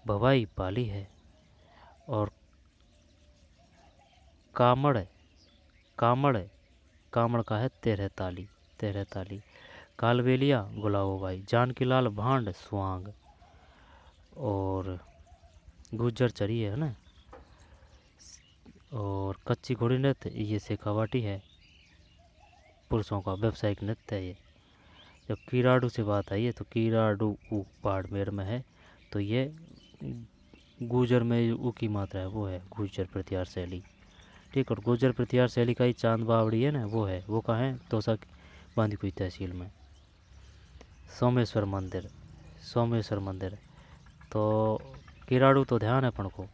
S1: भवाई पाली है। और कामड़, कामड़, कामड़ का है तेरह ताली, तेरह ताली। कालबेलिया गुलाबोबाई, जानकी लाल भांड सुहाग। और गुज्जर चरी है ना। और कच्ची घोड़ी नृत्य ये शेखावाटी है, पुरुषों का व्यावसायिक नृत्य है ये। जब कीराडू से बात आई है तो कीराडू ऊ बाड़मेर में है, तो ये गुर्जर में ऊ की मात्रा है वो है गुर्जर प्रतिहार शैली। ठीक। और गुर्जर प्रतिहार शैली का ही चांद बावड़ी है ना, वो है, वो कहाँ है, तोसा बांदीकुई तहसील में। सोमेश्वर मंदिर, सोमेश्वर मंदिर तो कीराडू तो ध्यान है अपन को,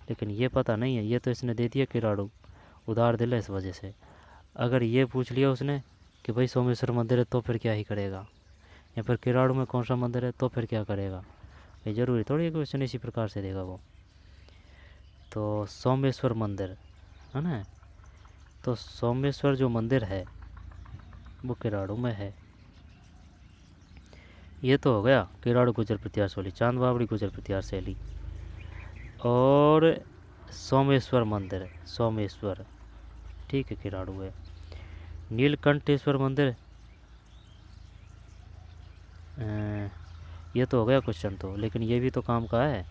S1: लेकिन ये पता नहीं है, ये तो इसने दे दिया कीराडू, उधार दिल है इस वजह से। अगर ये पूछ लिया उसने कि भाई सोमेश्वर मंदिर है तो फिर क्या ही करेगा, या फिर कीराडू में कौन सा मंदिर है तो फिर क्या करेगा, ये ज़रूरी थोड़ी है क्वेश्चन इसी प्रकार से देगा वो। तो सोमेश्वर मंदिर है ना, तो सोमेश्वर जो मंदिर है वो कीराडू में है। ये तो हो गया कीराडू गुर्जर प्रतिहार शैली, चांद बावड़ी गुर्जर प्रतिहार शैली। और सोमेश्वर मंदिर है, सोमेश्वर, ठीक है, कीराडू है। नीलकंठेश्वर मंदिर, ये तो हो गया क्वेश्चन तो, लेकिन ये भी तो काम का है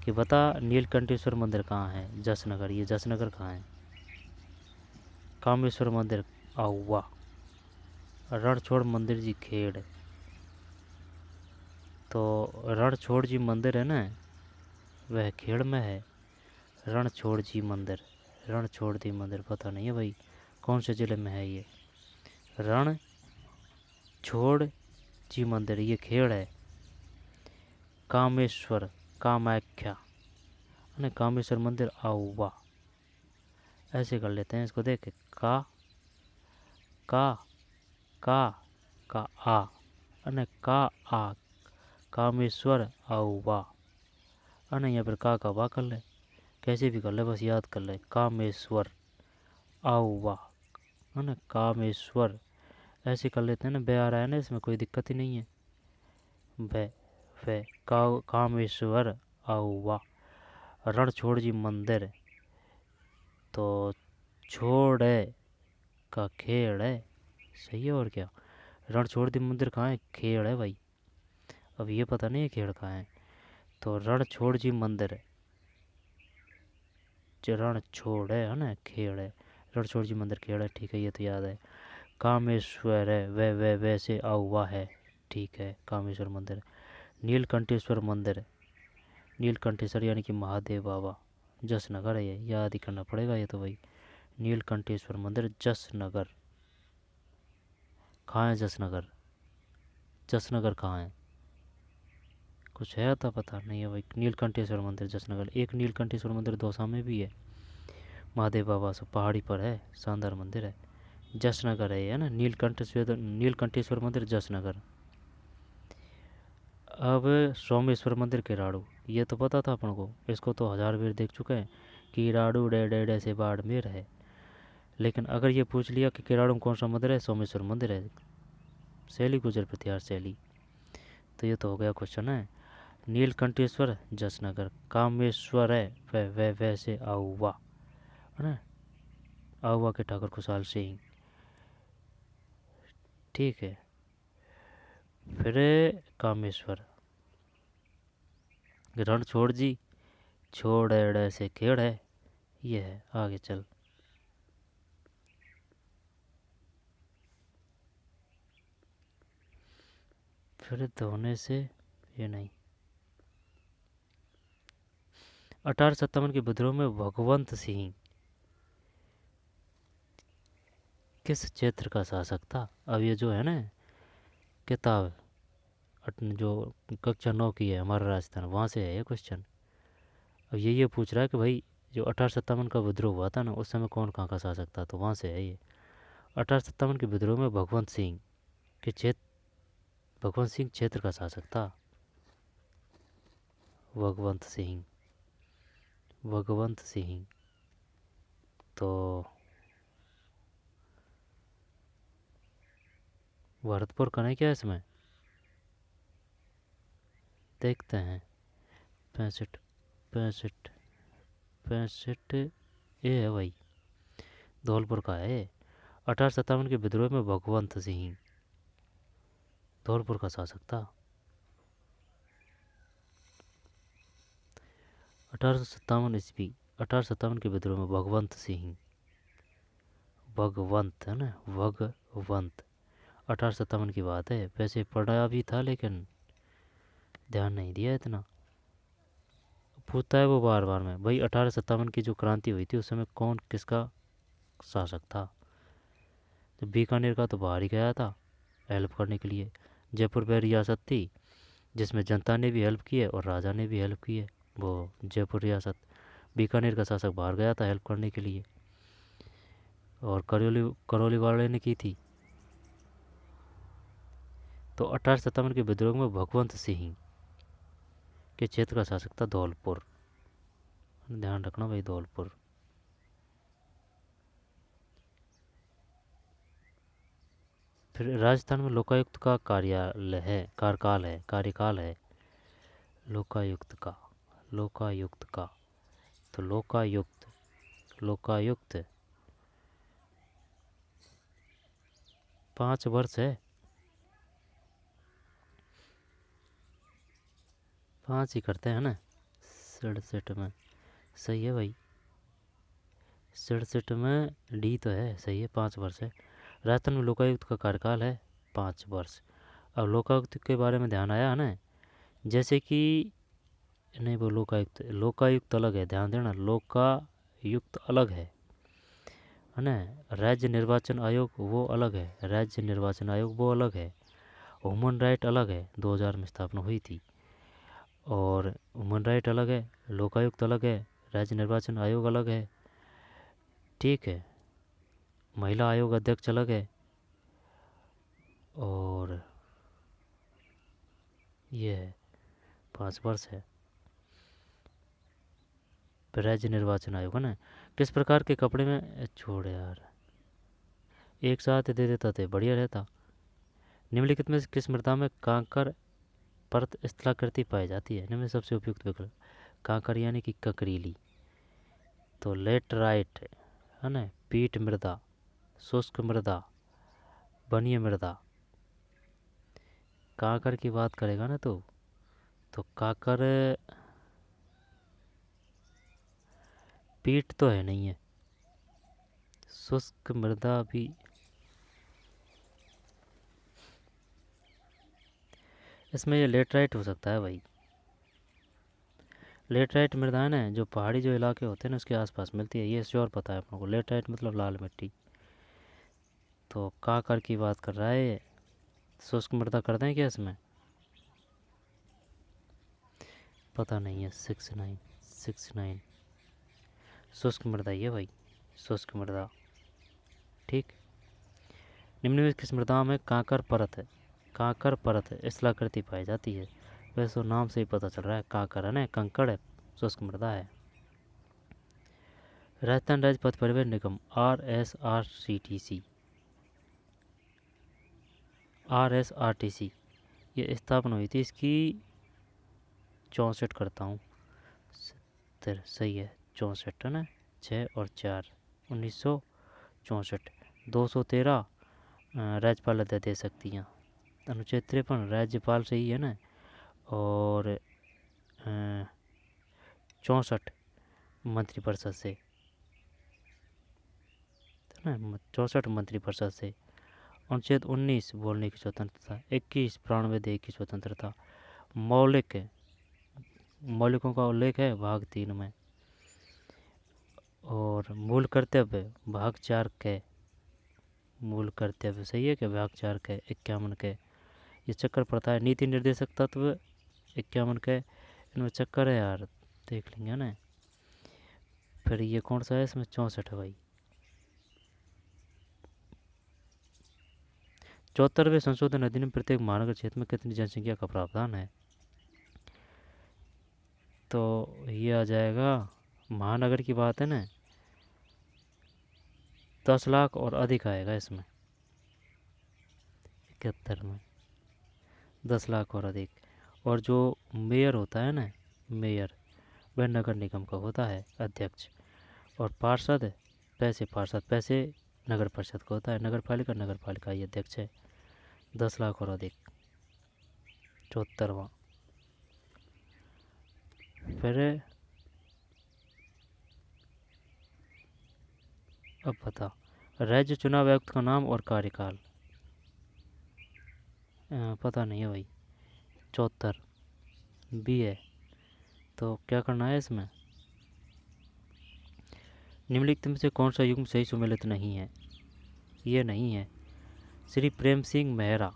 S1: कि बता नीलकंठेश्वर मंदिर कहाँ है, जसनगर, ये जसनगर कहाँ है। कामेश्वर मंदिर आहुआ। रणछोड़ मंदिर जी खेड़, तो रणछोड़ जी मंदिर है ना वह खेड़ में है। रणछोड़ जी मंदिर, रणछोड़ जी मंदिर पता नहीं है भाई कौन से ज़िले में है ये। रणछोड़ जी मंदिर ये खेड़ है। कामेश्वर, कामाख्या, है कामेश्वर मंदिर आहुआ, ऐसे कर लेते हैं इसको, देख का का का का आ, अने का आ, कामेश्वर आहुआ, अने यहाँ पर का वाह कर ले, कैसे भी कर ले बस याद कर ले, कामेश्वर आहुआ, है ना, कामेश्वर, ऐसे कर लेते हैं ना, बे आ रहा है ना इसमें, कोई दिक्कत ही नहीं है। बे वे कामेश्वर आहुआ। रणछोड़ जी मंदिर, तो छोड़े का खेड़ है, सही है और क्या। रणछोड़ जी मंदिर कहाँ है, खेड़ है भाई, अब ये पता नहीं है खेड़ कहाँ है। तो रणछोड़ जी मंदिर, रणछोड़ है ना, खेड़ है, रणछोड़ जी मंदिर खेड़ है, ठीक है, ये तो याद है। कामेश्वर है वे वैसे आहुआ है, ठीक है, कामेश्वर मंदिर। नीलकंठेश्वर मंदिर, नीलकंठेश्वर यानी कि महादेव बाबा, जसनगर है, ये याद ही करना पड़ेगा ये तो भाई। नीलकंठेश्वर मंदिर जसनगर, कहाँ है जसनगर, जसनगर कहाँ है, कुछ है आता पता नहीं है भाई। नीलकंठेश्वर मंदिर जसनगर, एक नीलकंठेश्वर मंदिर दौसा में भी है, महादेव बाबा से पहाड़ी पर है, शानदार मंदिर है, जसनगर है ये ना, नीलकंठेश्वर, नीलकंठेश्वर मंदिर जसनगर। अब सोमेश्वर मंदिर किराड़ू, ये तो पता था अपन को, इसको तो 1000 बार देख चुके हैं, किराड़ू डे डे डे से बाड़मेर है। लेकिन अगर ये पूछ लिया कि किराड़ू में कौन सा मंदिर है, सोमेश्वर मंदिर है, शैली गुजर प्रतिहार शैली, तो ये तो हो गया क्वेश्चन है। नीलकंठेश्वर जसनगर, कामेश्वर है वह वैसे आहुआ, है ना, आहुआ के ठाकुर खुशहाल सिंह, ठीक है। फिर कामेश्वर, रणछोड़ जी, छोड़ एड़ से खेड़ है, ये है, आगे चल। फिर धोने से, ये नहीं। 1857 के विद्रोह में भगवंत सिंह किस क्षेत्र का शासक था। अब ये जो है ना किताब, जो कक्षा 9 की है हमारा राजस्थान, वहाँ से है ये क्वेश्चन। अब ये पूछ रहा है कि भाई जो 1857 का विद्रोह हुआ था ना, उस समय कौन कहाँ का शासक था, तो वहाँ से है ये। 1857 के विद्रोह में भगवंत सिंह के क्षेत्र, भगवंत सिंह क्षेत्र का शासक था। भगवंत सिंह, भगवंत सिंह, तो भरतपुर का नहीं क्या इसमें, देखते हैं। 65 65 65 ये है भाई, धौलपुर का है। 1857 के विद्रोह में भगवंत सिंह धौलपुर का शासक था। 1857 ईस्वी, 1857 के विद्रोह में भगवंत सिंह, भगवंत है ना, भगवंत, 1857 की बात है। वैसे पढ़ा भी था लेकिन ध्यान नहीं दिया इतना। पूछता है वो बार बार में, भाई 1857 की जो क्रांति हुई थी उस समय कौन किसका शासक था। तो बीकानेर का तो बाहर ही गया था हेल्प करने के लिए। जयपुर में रियासत थी जिसमें जनता ने भी हेल्प की है और राजा ने भी हेल्प की है, वो जयपुर रियासत। बीकानेर का शासक बाहर गया था हेल्प करने के लिए, और करौली वाले ने की थी। तो 1857 के विद्रोह में भगवंत सिंह के क्षेत्र का शासक था धौलपुर। ध्यान रखना भाई, धौलपुर। फिर राजस्थान में लोकायुक्त का कार्यकाल है लोकायुक्त का। तो लोकायुक्त 5 वर्ष है, 5 ही करते हैं ना 67 में। सही है भाई, 67 में डी तो है, सही है, 5 वर्ष है। राजस्थान में लोकायुक्त का कार्यकाल है 5 वर्ष। अब लोकायुक्त के बारे में ध्यान आया है ना, जैसे कि नहीं, वो लोकायुक्त अलग है, ध्यान देना, लोकायुक्त अलग है ना। राज्य निर्वाचन आयोग वो अलग है, राज्य निर्वाचन आयोग वो अलग है। ह्यूमन राइट अलग है, 2000 में स्थापना हुई थी। और ह्यूमन राइट अलग है, लोकायुक्त अलग है, राज्य निर्वाचन आयोग अलग है, ठीक है। महिला आयोग अध्यक्ष अलग है, और ये है 5 वर्ष है। फिर राज्य निर्वाचन आयोग है ना। किस प्रकार के कपड़े में, छोड़ यार, एक साथ दे देता थे बढ़िया रहता। निम्नलिखित में से किस मृदा में कांकर परत स्थलाकृति पाई जाती है। निम्न में सबसे उपयुक्त विकल्प कांकर यानी कि ककरीली। तो लेटराइट है ना, पीट मृदा, शुष्क मृदा, बनीय मृदा। कांकर की बात करेगा ना तो काकर पीट तो है नहीं है, शुष्क मृदा भी। इसमें ये लेटराइट हो सकता है भाई। लेटराइट मृदा है ना, जो पहाड़ी जो इलाके होते हैं ना उसके आसपास मिलती है, ये श्योर पता है अपनों को। लेटराइट मतलब लाल मिट्टी। तो काकर की बात कर रहा है ये। शुष्क मृदा कर दें क्या इसमें, पता नहीं है। 69 शुष्क मृदा ये भाई, शुष्क मृदा, ठीक। निम्न में किस मृदा में कांकर परत है स्थलाकृति पाई जाती है। वैसे तो नाम से ही पता चल रहा है, कांकर है ना, कंकड़ है, शुष्क मृदा है। राजस्थान राज्य पथ परिवहन निगम RSRTC ये स्थापना हुई थी इसकी 64 करता हूँ, सही है 64 है ना, 6 और 4 1964। 213 राज्यपाल अध्यादेश शक्तियाँ। अनुच्छेद 53 राज्यपाल से ही है ना। और 64 मंत्रिपरिषद से है ना, 64 मंत्रिपरिषद से। अनुच्छेद 19 बोलने की स्वतंत्रता, 21 प्राणवायु की स्वतंत्रता। मौलिकों का उल्लेख है भाग 3 में। और मूल कर्तव्य भाग 4 के, मूल कर्तव्य सही है कि भाग 4 के 51 के। ये चक्कर पड़ता है, नीति निर्देशक तत्व 51 के, इनमें चक्कर है यार, देख लेंगे ना। फिर ये कौन सा है, इसमें 64 है भाई। 74वें संशोधन अधिनियम प्रत्येक महानगर क्षेत्र में कितनी जनसंख्या का प्रावधान है। तो ये आ जाएगा, महानगर की बात है ना, 10 लाख और अधिक आएगा इसमें। 71 में 10 लाख और अधिक। और जो मेयर होता है ना, मेयर वह नगर निगम का होता है अध्यक्ष। और पार्षद पैसे नगर परिषद का होता है। नगर पालिका ये अध्यक्ष है। 10 लाख और अधिक। 74वां। फिर अब बता, राज्य चुनाव आयुक्त का नाम और कार्यकाल। पता नहीं है भाई। 74 बी है। तो क्या करना है इसमें? निम्नलिखित में से कौन सा युग्म सही सुमेलित नहीं है? ये नहीं है। श्री प्रेम सिंह मेहरा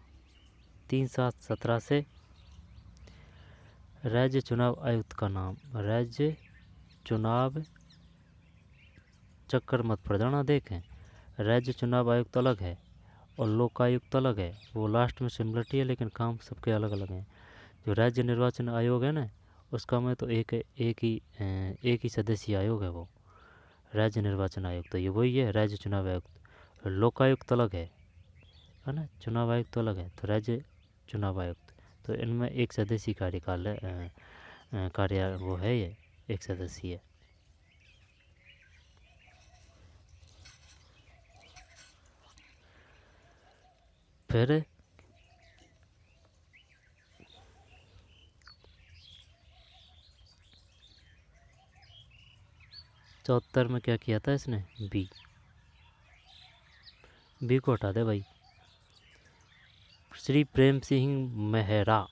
S1: 3/7/17 से राज्य चुनाव आयुक्त का नाम। राज्य चुनाव, चक्कर मत पड़ जाना। देखें, राज्य चुनाव आयुक्त अलग है और लोकायुक्त अलग है। वो लास्ट में सिमिलरिटी है, लेकिन काम सबके अलग अलग हैं। जो राज्य निर्वाचन आयोग है ना, उसका में तो एक ही सदस्यीय आयोग है वो, राज्य निर्वाचन आयोग। तो ये वही है राज्य चुनाव आयुक्त। लोकायुक्त अलग है ना, चुनाव आयुक्त अलग है। तो राज्य चुनाव आयुक्त, तो इनमें एक सदस्यीय कार्यकाल है, कार्य वो है, ये एक सदस्यीय है। फिर 74 में क्या किया था इसने? बी को हटा दे भाई। श्री प्रेम सिंह मेहरा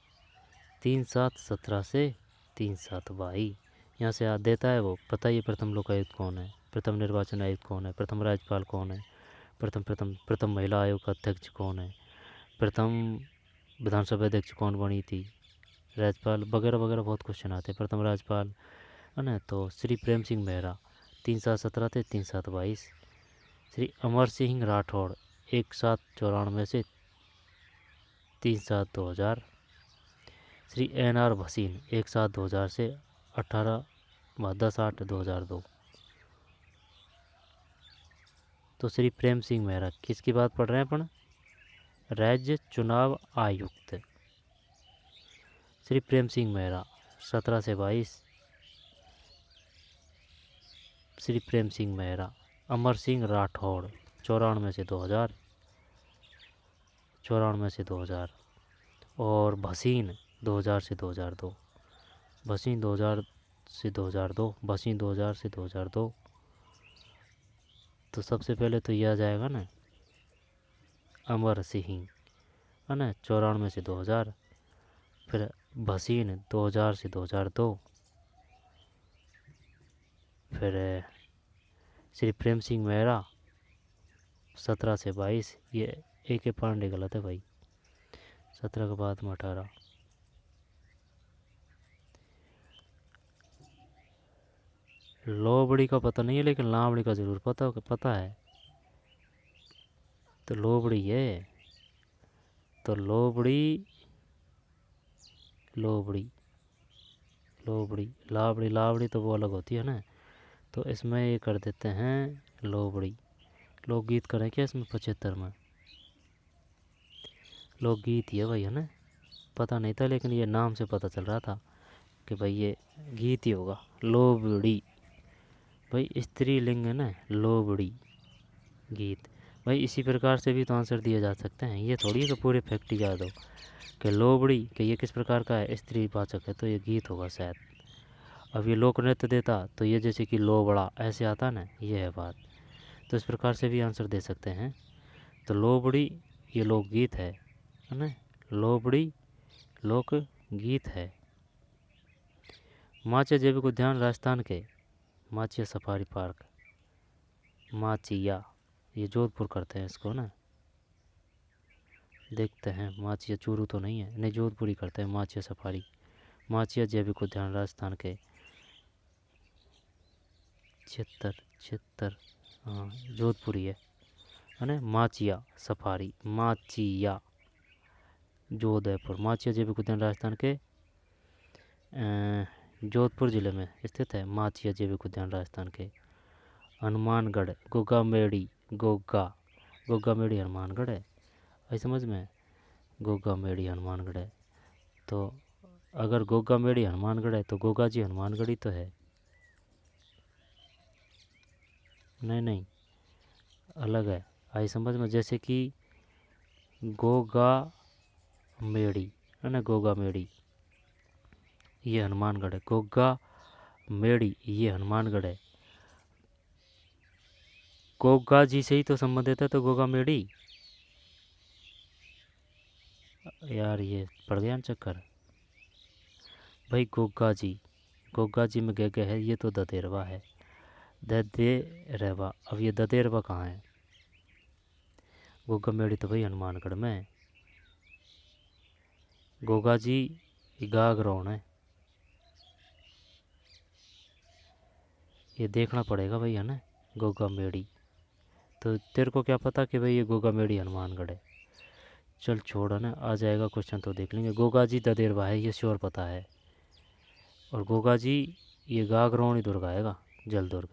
S1: 3/7/17 से 3/7/22। यहाँ से याद देता है वो। बताइए प्रथम लोकायुक्त कौन है, प्रथम निर्वाचन आयुक्त कौन है, प्रथम राज्यपाल कौन है, प्रथम महिला आयोग का अध्यक्ष कौन है, प्रथम विधानसभा अध्यक्ष कौन बनी थी, राज्यपाल वगैरह वगैरह बहुत क्वेश्चन आते हैं। प्रथम राज्यपाल है ना। तो श्री प्रेम सिंह मेहरा 3/7/17 से 3/7/22। श्री अमर सिंह राठौड़ 1/7/94 से 3/7/2000। श्री NR भसीन 1/7/2000 से 10/8/2002। तो श्री प्रेम सिंह मेहरा किसकी बात पढ़ रहे हैं अपन? राज्य चुनाव आयुक्त श्री प्रेम सिंह मेहरा 17 से 22। श्री प्रेम सिंह मेहरा। अमर सिंह राठौड़ 94 से 2000, 94 से 2000। और भसीन 2000 से 2002, भसीन 2000 से 2002, भसीन 2000 से 2002। तो सबसे पहले तो यह आ जाएगा ना, अमर सिंह है ना, 94 से 2000। फिर भसीन 2000 से 2002। फिर श्री प्रेम सिंह मेहरा 17 से 22। ये AK पांडे गलत है भाई, 17 के बाद में 18। लोबड़ी का पता नहीं है, लेकिन लावड़ी का ज़रूर पता है। तो लोबड़ी है। तो लोबड़ी लावड़ी तो वो अलग होती है ना। तो इसमें ये कर देते हैं लोबड़ी। लोकगीत करें क्या इसमें? 75 में लोकगीत ही है भाई, है ना। पता नहीं था, लेकिन ये नाम से पता चल रहा था कि भाई ये गीत ही होगा। लोबड़ी भाई स्त्रीलिंग है ना, लोबड़ी गीत। भाई इसी प्रकार से भी तो आंसर दिए जा सकते हैं। ये थोड़ी है कि पूरे फैक्ट याद हो कि लोबड़ी कि ये किस प्रकार का है, स्त्रीवाचक है, तो ये गीत होगा शायद। अब ये लोक नृत्य देता तो ये जैसे कि लोबड़ा ऐसे आता ना, ये है बात। तो इस प्रकार से भी आंसर दे सकते हैं। तो लोबड़ी ये लोकगीत है ना। लोबड़ी लोक गीत है। माचिया जैविक उद्यान राजस्थान के, माचिया सफारी पार्क, माचिया ये जोधपुर करते हैं इसको ना। देखते हैं, माचिया चूरू तो नहीं है, नहीं जोधपुर ही करते हैं। माचिया सफारी, माचिया जैविक उद्यान राजस्थान के। 76 हाँ जोधपुरी है ना। माचिया सफारी, माचिया जोधपुर। माचिया जैविक उद्यान राजस्थान के जोधपुर ज़िले में स्थित है। माचिया जैविक उद्यान राजस्थान के। हनुमानगढ़ गोगा मेड़ी, गोगा मेड़ी हनुमानगढ़ है। आई समझ में? गोगा मेड़ी हनुमानगढ़ है। तो अगर गोगा मेड़ी हनुमानगढ़ है तो गोगा जी हनुमानगढ़ी तो है। नहीं नहीं, अलग है। आई समझ में? जैसे कि गोगा मेड़ी है ना, गोगा मेड़ी ये हनुमानगढ़ है, गोगा मेड़ी ये हनुमानगढ़ है। गोगा जी से ही तो संबंधित है, तो गोगा मेड़ी। यार ये पड़ गया ना चक्कर भाई। गोगा जी में गए है, ये तो ददेरवा है, ददेरवा। अब ये ददेरवा कहाँ है? गोगा मेड़ी तो भाई हनुमानगढ़ में है। गोगा जी गागरौन है, ये देखना पड़ेगा भाई, है ना। गोगा मेड़ी तो तेरे को क्या पता कि भाई ये गोगा मेड़ी हनुमानगढ़ है। चल छोड़, है ना, आ जाएगा क्वेश्चन तो देख लेंगे। गोगा जी ददेरवा है, ये श्योर पता है। और गोगा जी ये गागरौनी दुर्ग आएगा, जल दुर्ग।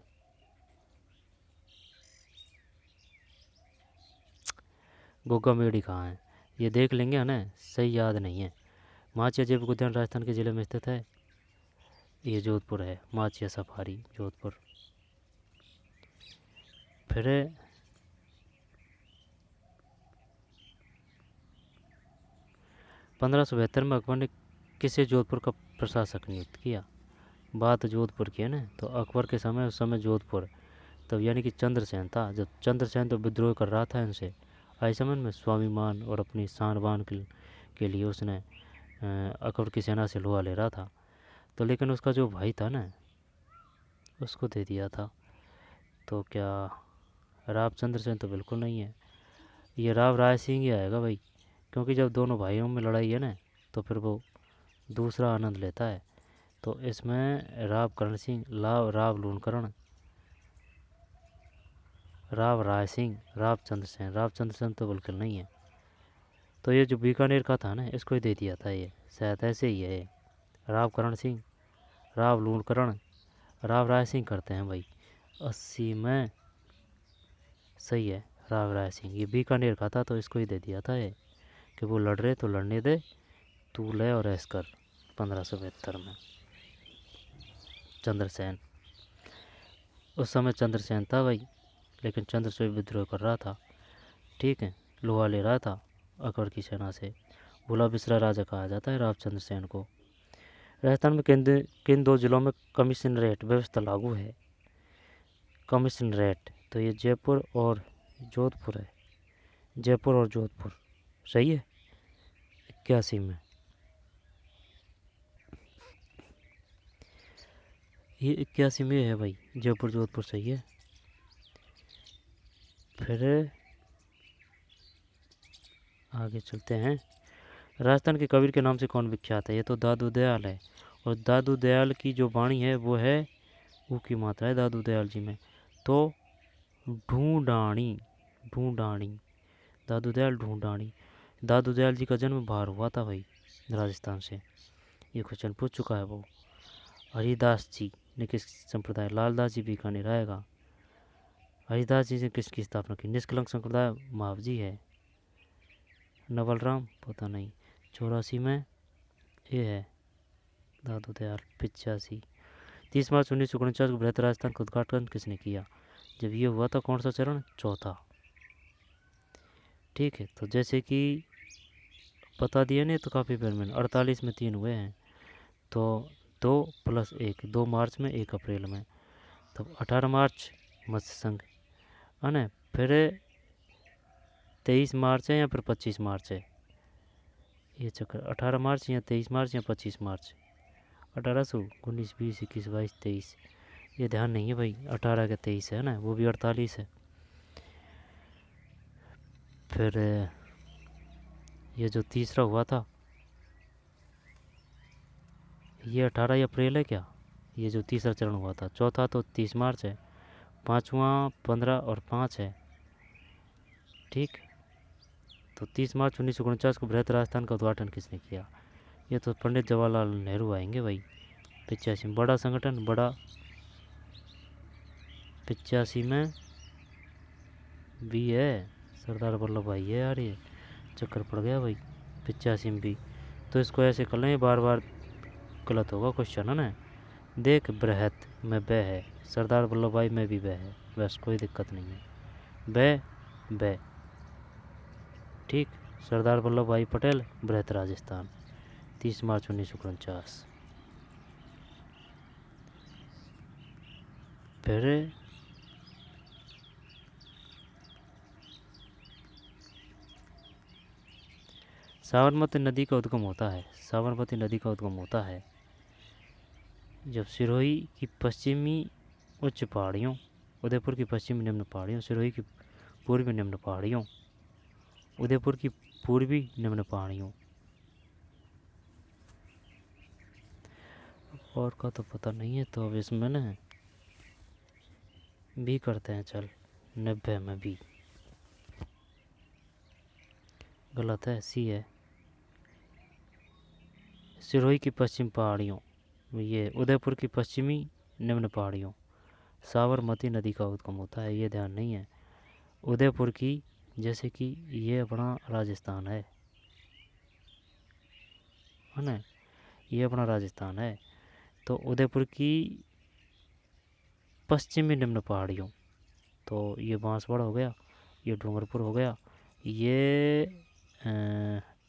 S1: गोगा मेड़ी कहाँ है ये देख लेंगे, है ना। सही याद नहीं है। माचिया जैविक उद्यान राजस्थान के जिले में स्थित है, ये जोधपुर है। माचिया सफारी जोधपुर। फिर 1572 में अकबर ने किसे जोधपुर का प्रशासक नियुक्त किया? बात जोधपुर की है ना, तो अकबर के समय, उस समय जोधपुर, तब यानी कि चंद्रसेन था। जब चंद्रसेन तो विद्रोह कर रहा था इनसे, आई समझ में, स्वाभिमान और अपनी शान बान के लिए उसने अकबर की सेना से लोहा ले रहा था। तो लेकिन उसका जो भाई था ना, उसको दे दिया था। तो क्या राव चंद्रसेन तो बिल्कुल नहीं है, ये राव राय सिंह ही आएगा भाई। क्योंकि जब दोनों भाइयों में लड़ाई है ना, तो फिर वो दूसरा आनंद लेता है। तो इसमें राव करण सिंह, राव लूणकरण, राव राय सिंह, राव चंद्रसेन तो बिल्कुल नहीं है। तो ये जो बीकानेर का था ना, इसको ही दे दिया था ये, शायद ऐसे ही है ये। राव करण सिंह, राव लूणकरण, राव राय सिंह करते हैं भाई। 80 में सही है राव राय सिंह। ये बीकानेर का था, तो इसको ही दे दिया था ये, कि वो लड़ रहे तो लड़ने दे, तू ले और ऐस कर। 1572 में चंद्रसेन, उस समय चंद्रसेन था भाई, लेकिन चंद्रसेन विद्रोह कर रहा था। ठीक है, लोहा ले रहा था अकबर की सेना से। भूला बिसरा राजा कहा जाता है राव चंद्रसेन को। राजस्थान में किन दो जिलों में कमिश्नरेट व्यवस्था लागू है? कमिश्नरेट तो ये जयपुर और जोधपुर है, जयपुर और जोधपुर। सही है। 81 में, ये 81 में है भाई, जयपुर जोधपुर सही है। फिर आगे चलते हैं। राजस्थान के कबीर के नाम से कौन विख्यात है? ये तो दादू दयाल है। और दादू दयाल की जो वाणी है वो है ऊ की मात्रा है दादू दयाल जी में, तो ढूंढाणी, ढूंढाणी, दादू दयाल ढूंढाणी। दादू दयाल जी का जन्म बाहर हुआ था भाई, राजस्थान से। ये क्वेश्चन पूछ चुका है वो। हरिदास जी ने किस संप्रदाय? लालदास जी बीकानेर आएगा। हरिदास जी ने किसकी स्थापना की? निष्कलंक संप्रदाय मावजी है। नवल राम पता नहीं। 84 में ये है दादू दयाल। 85 30 मार्च 1949 को बृहत राजस्थान का उद्घाटन किसने किया? जब ये हुआ था कौन सा चरण? चौथा। ठीक है, तो जैसे कि बता दिया नहीं तो काफ़ी पेर में 48 में 3 हुए हैं, तो 2 + 1, 2 मार्च में 1 अप्रैल में, तब 18 मार्च मत्स्य संघ, है ना। फिर 23 मार्च है या फिर 25 मार्च है ये चक्कर? 18 मार्च या 23 मार्च या 25 मार्च? 1800 19 20 21 22 23, ये ध्यान नहीं है भाई। 18 का 23 है ना, वो भी 48 है। फिर ये जो तीसरा हुआ था, ये 18 अप्रैल है क्या? ये जो तीसरा चरण हुआ था। चौथा तो 30 मार्च है, पाँचवा 15 और 5 है। ठीक, तो 30 मार्च 1949 को बृहत राजस्थान का उद्घाटन किसने किया? ये तो पंडित जवाहरलाल नेहरू आएंगे भाई। 85 में बड़ा संगठन, बड़ा 85 में भी है, सरदार वल्लभ भाई है यार, ये चक्कर पड़ गया भाई। 85 में भी, तो इसको ऐसे कर लें, बार बार गलत होगा क्वेश्चन, है ना। देख बृहत में ब है, सरदार वल्लभ भाई में भी ब है, बस कोई दिक्कत नहीं है। ब ठीक। सरदार वल्लभ भाई पटेल, बृहत राजस्थान, 30 मार्च 1949। फिर साबरमती नदी का उद्गम होता है, साबरमती नदी का उद्गम होता है जब सिरोही की पश्चिमी उच्च पहाड़ियों, उदयपुर की पश्चिमी निम्न पहाड़ियों, सिरोही की पूर्वी निम्न पहाड़ियों, उदयपुर की पूर्वी निम्न पहाड़ियों। और का तो पता नहीं है, तो अब इसमें ना बी करते हैं। चल 90 में बी गलत है, सी है। सिरोही की पश्चिम पहाड़ियों, ये उदयपुर की पश्चिमी निम्न पहाड़ियों, साबरमती नदी का उद्गम होता है, ये ध्यान नहीं है। उदयपुर की, जैसे कि ये अपना राजस्थान है ना, ये अपना राजस्थान है, तो उदयपुर की पश्चिमी निम्न पहाड़ियों, तो ये बांसवाड़ा हो गया, ये डूंगरपुर हो गया, ये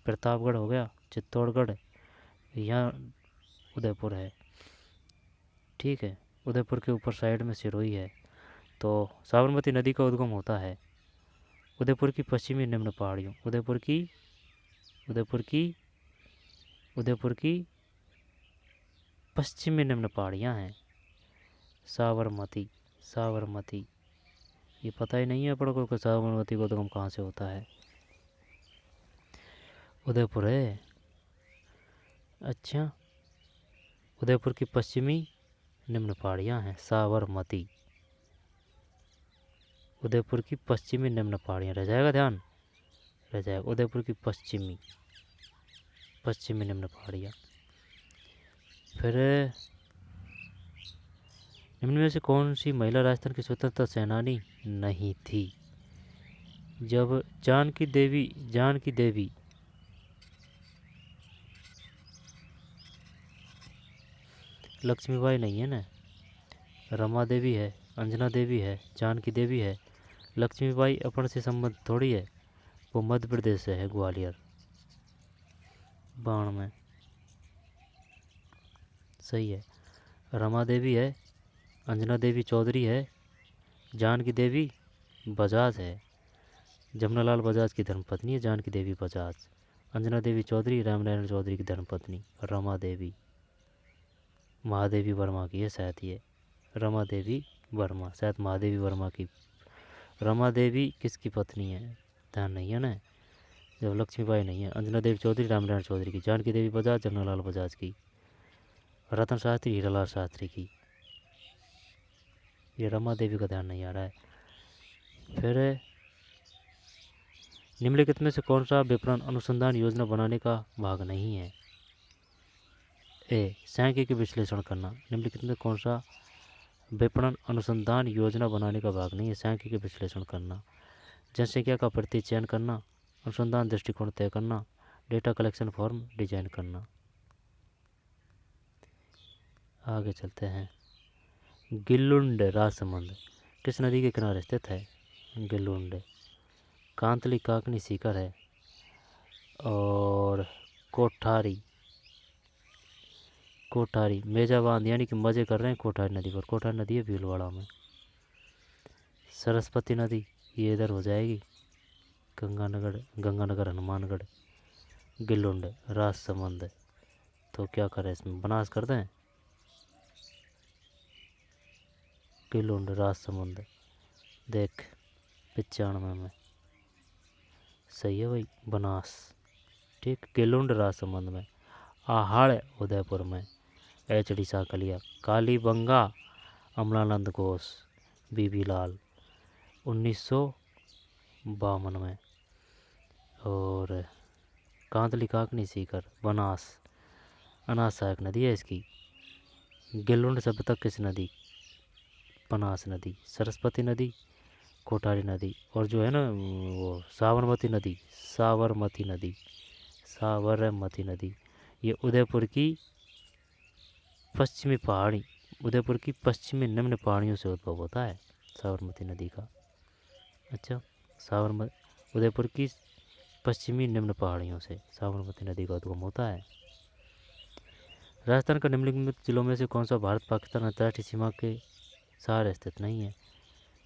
S1: प्रतापगढ़ हो गया, चित्तौड़गढ़, यहाँ उदयपुर है। ठीक है, उदयपुर के ऊपर साइड में सिरोही है। तो साबरमती नदी का उद्गम होता है उदयपुर की पश्चिमी निम्न पहाड़ियों, उदयपुर की पश्चिमी निम्न पहाड़ियाँ हैं। साबरमती ये पता ही नहीं है अपन को कि साबरमती का उद्गम कहाँ से होता है। उदयपुर है, अच्छा। उदयपुर की पश्चिमी निम्न पहाड़ियाँ हैं साबरमती, उदयपुर की पश्चिमी निम्न पहाड़ियाँ, रह जाएगा ध्यान, रह जाएगा। उदयपुर की पश्चिमी निम्न पहाड़ियाँ। फिर निम्न में से कौन सी महिला राजस्थान की स्वतंत्रता सेनानी नहीं थी? जब जानकी देवी लक्ष्मीबाई नहीं है ना, रमा देवी है, अंजना देवी है, जानकी देवी है। लक्ष्मीबाई अपन से संबंध थोड़ी है, वो मध्य प्रदेश से है, ग्वालियर बाण में, सही है। रमा देवी है, अंजना देवी चौधरी है, जानकी देवी बजाज है, जमुनालाल बजाज की धर्मपत्नी है जानकी देवी बजाज। अंजना देवी चौधरी रामनारायण चौधरी की धर्मपत्नी। रमा देवी महादेवी वर्मा की है शायद, ये रमा देवी वर्मा शायद महादेवी वर्मा की। रमा देवी किसकी पत्नी है, ध्यान नहीं है ना, जब लक्ष्मीबाई नहीं है। अंजना देवी चौधरी रामनारायण चौधरी की, जानकी देवी बजाज जमुनालाल बजाज की, रतन शास्त्री हीरालाल शास्त्री की। ये रमा देवी का ध्यान नहीं आ रहा है। फिर निम्नलिखित में से कौन सा विपणन अनुसंधान योजना बनाने का भाग नहीं है? ए सांख्यिकी विश्लेषण करना। निम्नलिखित में कौन सा विपणन अनुसंधान योजना बनाने का भाग नहीं है? सांख्यिकी विश्लेषण करना, जनसंख्या का प्रति चयन करना, अनुसंधान दृष्टिकोण तय करना, डेटा कलेक्शन फॉर्म डिजाइन करना। आगे चलते हैं। गिल्लुंड राजसमंद किस नदी के किनारे स्थित है? गिल्लुंड कांतली काकनी सीकर है, और कोठारी मेजाबांध यानी कि मज़े कर रहे हैं कोठारी नदी पर। कोठारी नदी है भीलवाड़ा में। सरस्वती नदी ये इधर हो जाएगी, गंगानगर हनुमानगढ़। गिल्लुंड राजसमंद, तो क्या करें इसमें, बनास कर दें। गिल्लुंड राजसमंद देख 95 में, सही है भाई, बनास। ठीक, गिल्लुंड राजसमंद में। आहाड़ उदयपुर में, एच डी साकलिया। कालीबंगा अमलानंद घोष, बीबी लाल 1952 में। और कांतली काकनी सीकर बनास, अनाज सहायक नदी है इसकी। गिल्लुंड सभ्यता किस नदी? बनास नदी, सरस्वती नदी, कोठारी नदी, और जो है ना वो साबरमती नदी, ये उदयपुर की पश्चिमी पहाड़ी, उदयपुर की पश्चिमी निम्न पहाड़ियों से उद्भव होता है साबरमती नदी का। अच्छा, उदयपुर की पश्चिमी निम्न पहाड़ियों से साबरमती नदी का उद्गम होता है। राजस्थान का निम्नलिखित जिलों में से कौन सा भारत पाकिस्तान अंतर्राष्ट्रीय सीमा के सहारे स्थित नहीं है?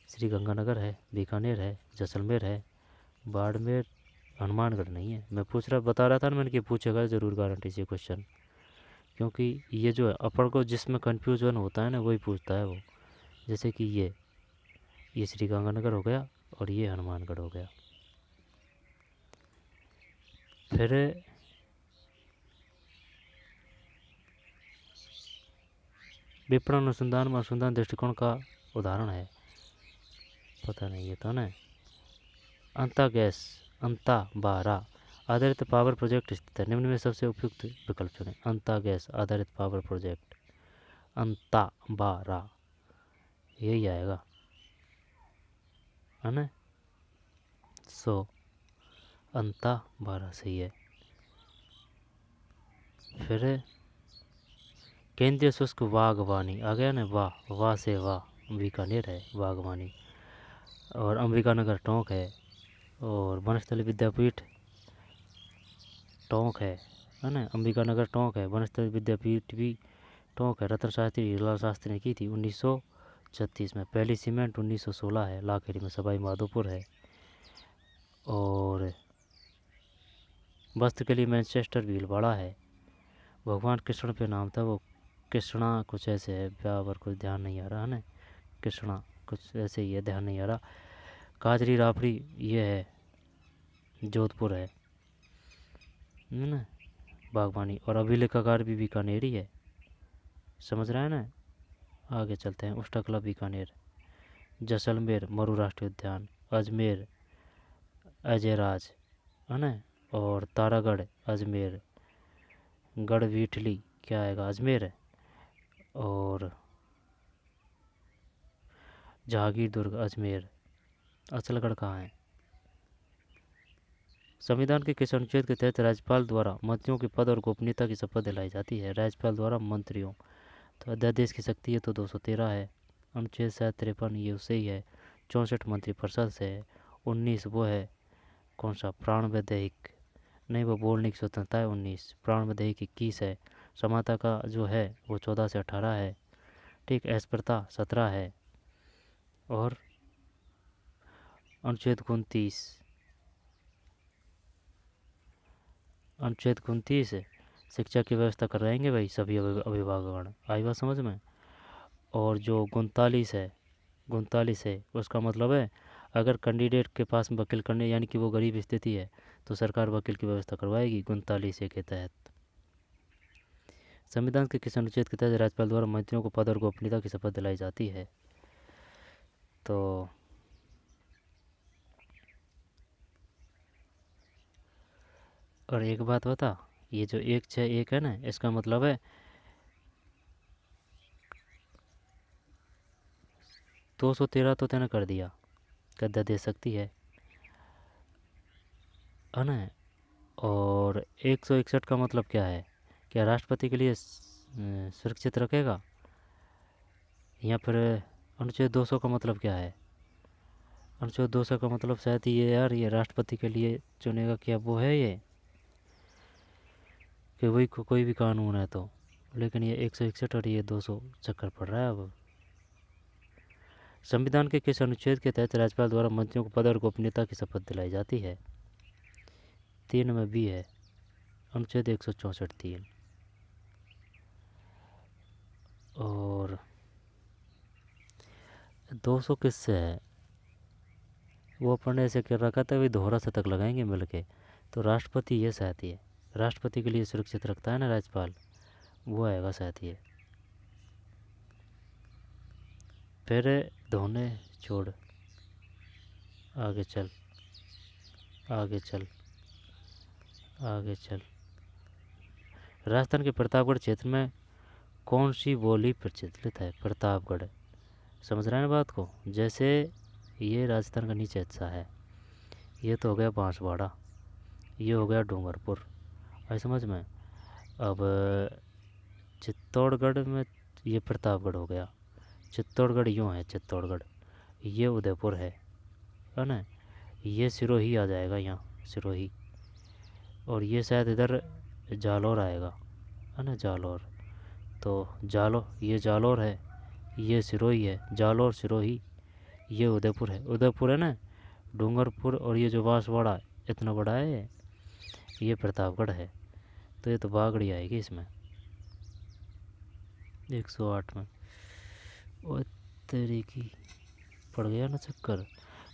S1: श्री गंगानगर है, बीकानेर है, जैसलमेर है, बाड़मेर, हनुमानगढ़ नहीं है। मैं बता रहा था ना, मैंने कि पूछेगा ज़रूर गारंटी से क्वेश्चन, क्योंकि ये जो है अपन को जिसमें कन्फ्यूजन होता है ना वही पूछता है वो। जैसे कि ये श्री गंगानगर हो गया और ये हनुमानगढ़ हो गया। फिर विपणन अनुसंधान में अनुसंधान दृष्टिकोण का उदाहरण है, पता नहीं ये तो ना। अंता बारा आधारित पावर प्रोजेक्ट स्थित है, निम्न में सबसे उपयुक्त विकल्प चुनें। अंता गैस आधारित पावर प्रोजेक्ट, अंता बारा, यही आएगा है ना। अंता बारा सही है। फिर केंद्रीय शुष्क बागवानी आ गया ना, वाह से वाह, बीकानेर है बागवानी। और अंबिकानगर टोंक है, और वनस्थली विद्यापीठ टोंक है ना। अंबिकानगर टोंक है, वनस्थली विद्यापीठ भी टोंक है। रतन शास्त्री हीरालाल शास्त्री ने की थी 1936 में। पहली सीमेंट 1916 है, लाखेरी में। सवाई माधोपुर है। और वस्त्र के लिए मैनचेस्टर भीलवाड़ा है। भगवान कृष्ण पे नाम था वो, कृष्णा कुछ ऐसे है, पर कुछ ध्यान नहीं आ रहा है ना, कृष्णा कुछ ऐसे ही है, ध्यान नहीं आ रहा। काजरी राफड़ी ये है, जोधपुर है ना बागवानी। और अभिलेखागार भी बीकानेर है, समझ रहा है ना। आगे चलते हैं। उष्टकला बीकानेर, जैसलमेर मरु राष्ट्रीय उद्यान, अजमेर अजयराज है ना। और तारागढ़ अजमेर, गढ़वीठली क्या आएगा, अजमेर है। और जहांगीर दुर्ग अजमेर। असलगढ़ कहाँ है? संविधान के किस अनुच्छेद के तहत राज्यपाल द्वारा मंत्रियों के पद और गोपनीयता की शपथ दिलाई जाती है? राज्यपाल द्वारा मंत्रियों, तो अध्यादेश की शक्ति है तो 213 है। अनुच्छेद 53 ये उससे ही है। 64 मंत्रिपरिषद से है। 19 वो है कौन सा, प्राण वैदेहिक नहीं, वो बोलने की स्वतंत्रता है 19। प्राण वैदेहिक 21 है। समानता का जो है वो 14 से 18 है। ठीक, अस्पृश्यता 17 है। और अनुच्छेद 29 शिक्षा की व्यवस्था कर रहेंगे भाई सभी अभिभावकगण, आई बात समझ में। और जो 39 है उसका मतलब है अगर कैंडिडेट के पास वकील करने यानी कि वो गरीब स्थिति है तो सरकार वकील की व्यवस्था करवाएगी 39 के तहत। संविधान के किस अनुच्छेद के तहत राज्यपाल द्वारा मंत्रियों को पद और गोपनीयता की शपथ दिलाई जाती है? तो और एक बात बता, ये जो 161 है ना, इसका मतलब है 213 तो तैने कर दिया, कद्दा दे सकती है ना। और 161 का मतलब क्या है, क्या राष्ट्रपति के लिए सुरक्षित रखेगा, या फिर अनुच्छेद 200 का मतलब क्या है? अनुच्छेद 200 का मतलब शायद ये यार, ये राष्ट्रपति के लिए चुनेगा, क्या वो है ये कि वही कोई भी कानून है तो। लेकिन ये 161 और ये 200 चक्कर पड़ रहा है अब। संविधान के किस अनुच्छेद के तहत राज्यपाल द्वारा मंत्रियों को पद और गोपनीयता की शपथ दिलाई जाती है? 3 में भी है, अनुच्छेद 164 3। और 200 किससे है, वो अपन ने ऐसे कर रखा था, वही दोहरा शतक लगाएंगे मिल के। तो राष्ट्रपति ये शायद है, राष्ट्रपति के लिए सुरक्षित रखता है ना राज्यपाल, वो आएगा शायद ये। फिर धोने छोड़, आगे चल आगे चल आगे चल। राजस्थान के प्रतापगढ़ क्षेत्र में कौन सी बोली प्रचलित है? प्रतापगढ़, समझ रहे हैं ना बात को। जैसे ये राजस्थान का नीचे हिस्सा है, ये तो हो गया बांसवाड़ा, ये हो गया डूंगरपुर, आई समझ में। अब चित्तौड़गढ़ में ये प्रतापगढ़ हो गया। चित्तौड़गढ़ यूँ है, चित्तौड़गढ़ ये उदयपुर है ना। ये सिरोही आ जाएगा यहाँ, सिरोही। और ये शायद इधर जालौर आएगा, है ना, जालौर। तो ये जालौर है, ये सिरोही है। जालौर सिरोही ये उदयपुर है ना। डूंगरपुर और ये जो बांसवाड़ा इतना बड़ा है ये प्रतापगढ़ है। तो ये तो बागड़ी आएगी इसमें 108 में। ओ तेरी की पड़ गया ना चक्कर।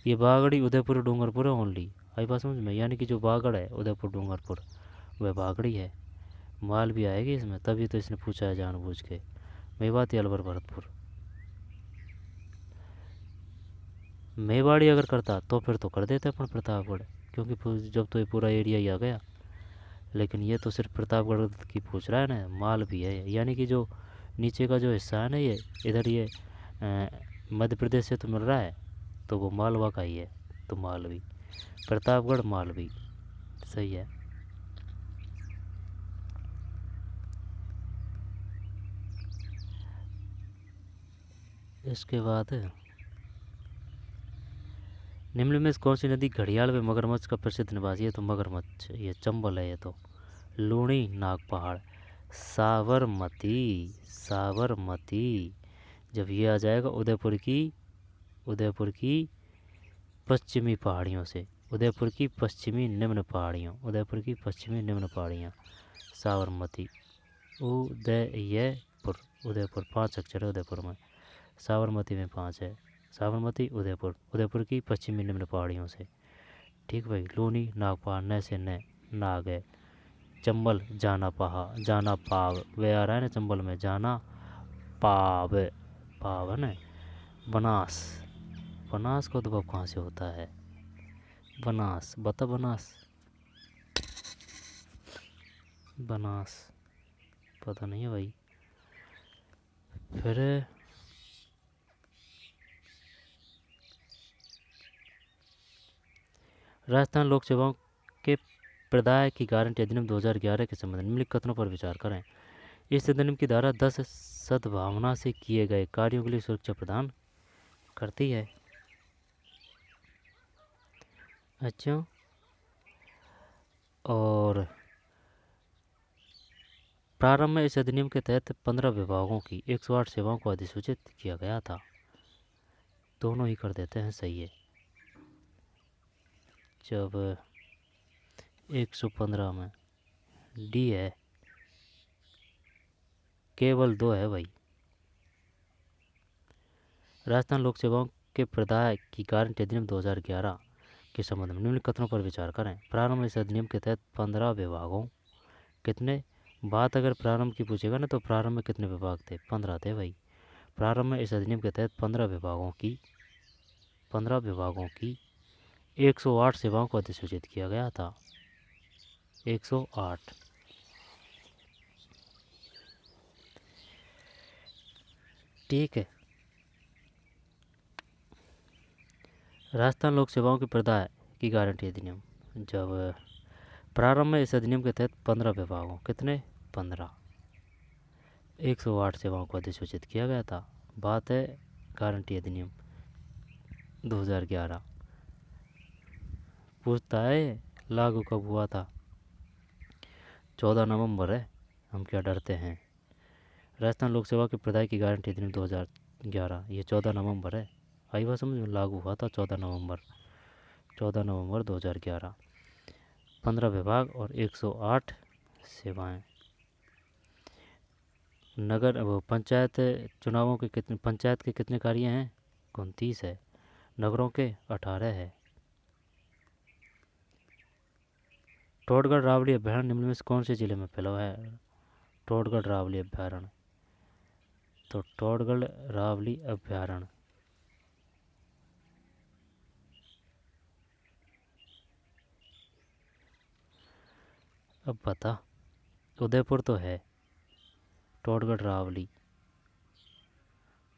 S1: ये बागड़ी उदयपुर डूंगरपुर है ओनली। आई बात समझ में? यानी कि जो बागड़ है उदयपुर डूंगरपुर वह बागड़ी है। माल भी आएगी इसमें, तभी तो इसने पूछा है जानबूझ के। मेवाती अलवर भरतपुर। मेवाड़ी अगर करता तो फिर तो कर देते अपन प्रतापगढ़, क्योंकि जब तो ये पूरा एरिया ही आ गया। लेकिन ये तो सिर्फ प्रतापगढ़ की पूछ रहा है ना, माल भी है। यानी कि जो नीचे का जो हिस्सा है ना, ये इधर ये मध्य प्रदेश से तो मिल रहा है, तो वो मालवा का ही है। तो मालवी, प्रतापगढ़ मालवी, सही है। इसके बाद निम्न में कौन सी नदी घड़ियाल व मगरमच्छ का प्रसिद्ध निवासी है? तो मगरमच्छ, ये चंबल है। ये तो लूणी नाग पहाड़, साबरमती, साबरमती। जब ये आ जाएगा उदयपुर की पश्चिमी पहाड़ियों से, उदयपुर की पश्चिमी निम्न पहाड़ियाँ, साबरमती। उदयपुर, उदयपुर 5 अक्षर है उदयपुर में, साबरमती में 5 है। साबरमती उदयपुर की पश्चिमी निम्न पहाड़ियों से। ठीक भाई। लूनी नागपहाड़, न से न नाग है। चंबल जाना पाव, वे आ रहा है ना चंबल में, जाना पाव, पाव है ना। बनास, बनास का उद्भव कहाँ से होता है? बनास बता, बनास पता नहीं है भाई। फिर राजस्थान लोक सेवाओं के प्रदाय की गारंटी अधिनियम 2011 के संबंध में निम्नलिखित कथनों पर विचार करें। इस अधिनियम की धारा 10 सद्भावना से किए गए कार्यों के लिए सुरक्षा प्रदान करती है। अच्छा, और प्रारंभ में इस अधिनियम के तहत 15 विभागों की 108 सेवाओं को अधिसूचित किया गया था। दोनों ही कर देते हैं, सही है। जब 115 में डी है, केवल 2 है भाई। राजस्थान लोक सेवाओं के प्रदाय की गारंटी अधिनियम 2011 के संबंध में निम्नलिखित कथनों पर विचार करें। प्रारंभ में इस अधिनियम के तहत 15 विभागों, कितने? बात अगर प्रारंभ की पूछेगा ना, तो प्रारंभ में कितने विभाग थे? 15 थे भाई। प्रारंभ में इस अधिनियम के तहत 15 विभागों की 108 सेवाओं को अधिसूचित किया गया था। 108। ठीक है। राजस्थान लोक सेवाओं के प्रदाय की गारंटी अधिनियम, जब प्रारंभ में इस अधिनियम के तहत 15 विभागों, कितने? 15, 108 सेवाओं को अधिसूचित किया गया था। बात है गारंटी अधिनियम 2011। पूछता है लागू कब हुआ था? 14 नवंबर है, हम क्या डरते हैं। राजस्थान लोक सेवा के प्रदाय की गारंटी अधिनियम 2011, ये 14 नवंबर है। आई बात समझ में? लागू हुआ था 14 नवंबर 2011। 15 विभाग और 108 सेवाएं। नगर पंचायत चुनावों के पंचायत के कितने कार्य हैं? 29 है। नगरों के 18 है। टोडगढ़ रावली अभ्यारण्य निम्न में से कौन से जिले में फैला हुआ है? टोडगढ़ रावली अभ्यारण्य, तो टोडगढ़ रावली अभ्यारण्य अब बता। उदयपुर तो है, टोडगढ़ रावली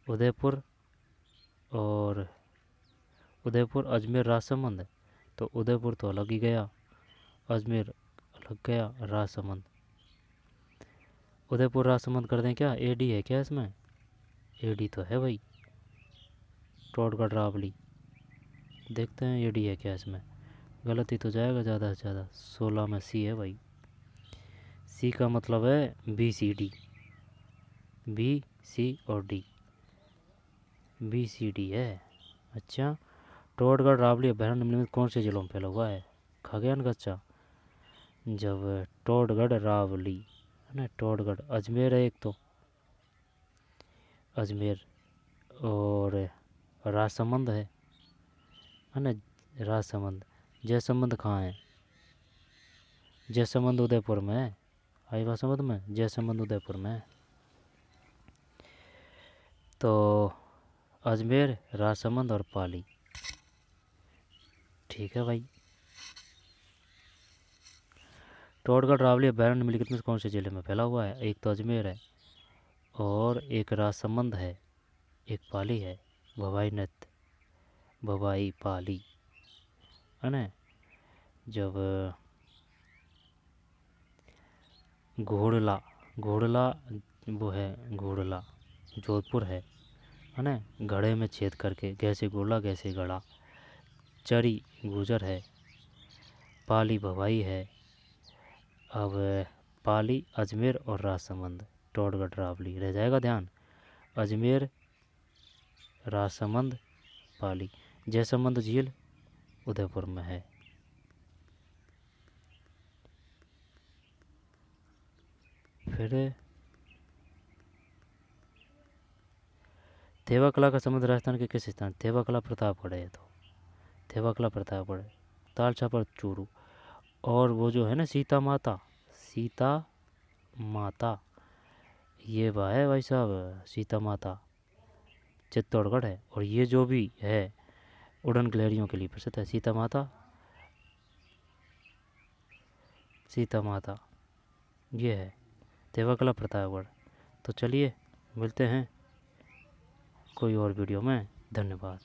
S1: उदयपुर, और उदयपुर अजमेर राजसमंद, तो उदयपुर तो अलग ही गया, अजमेर अलग गया, राजसमंद उदयपुर राजसमंद कर दें क्या? एडी है क्या इसमें? एडी तो है भाई। टोडगढ़ रावली देखते हैं एडी है क्या इसमें। गलती तो जाएगा ज़्यादा से ज़्यादा। 16 में सी है भाई। सी का मतलब है B C D. B C और डी, बी सी डी है। अच्छा, टोडगढ़ रावली अभ्यारण्य निम्नलिखित कौन से जिलों में फैला हुआ है? खगेन गच्चा। जब टोडगढ़ रावली है ना, टोडगढ़ अजमेर है एक तो, अजमेर, और राजसमंद है ना, राजसमंद। जयसमंद कहाँ है? जयसमंद उदयपुर में है। आई बात समझ में? जयसमंद उदयपुर में है। तो अजमेर, राजसमंद और पाली। ठीक है भाई। टोडगढ़ रावली अभ्यारण्य निम्नलिखित में से कौन से जिले में फैला हुआ है? एक तो अजमेर है, और एक राजसमंद है, एक पाली है। भवाई नृत्य, भवाई पाली है ना। जब घोड़ला, घोड़ला वो है, घोड़ला जोधपुर है ना। घड़े में छेद करके कैसे घोड़ा कैसे गड़ा। चरी गुजर है। पाली भवाई है। अब पाली, अजमेर और राजसमंद, टोडगढ़ रावली रह जाएगा ध्यान। अजमेर, राजसमंद, पाली। जयसमंद झील उदयपुर में है। फिर थेवा का संबंध राजस्थान के किस स्थान? थेवा प्रतापगढ़ है। तो थेवा प्रतापगढ़, तालछापर चूरू। और वो जो है ना सीता माता, सीता माता, ये वह है भाई साहब, सीता माता चित्तौड़गढ़ है। और ये जो भी है उड़न गिलहरियों के लिए प्रसिद्ध है, सीता माता, सीता माता ये है थेवा प्रतापगढ़। तो चलिए मिलते हैं कोई और वीडियो में। धन्यवाद।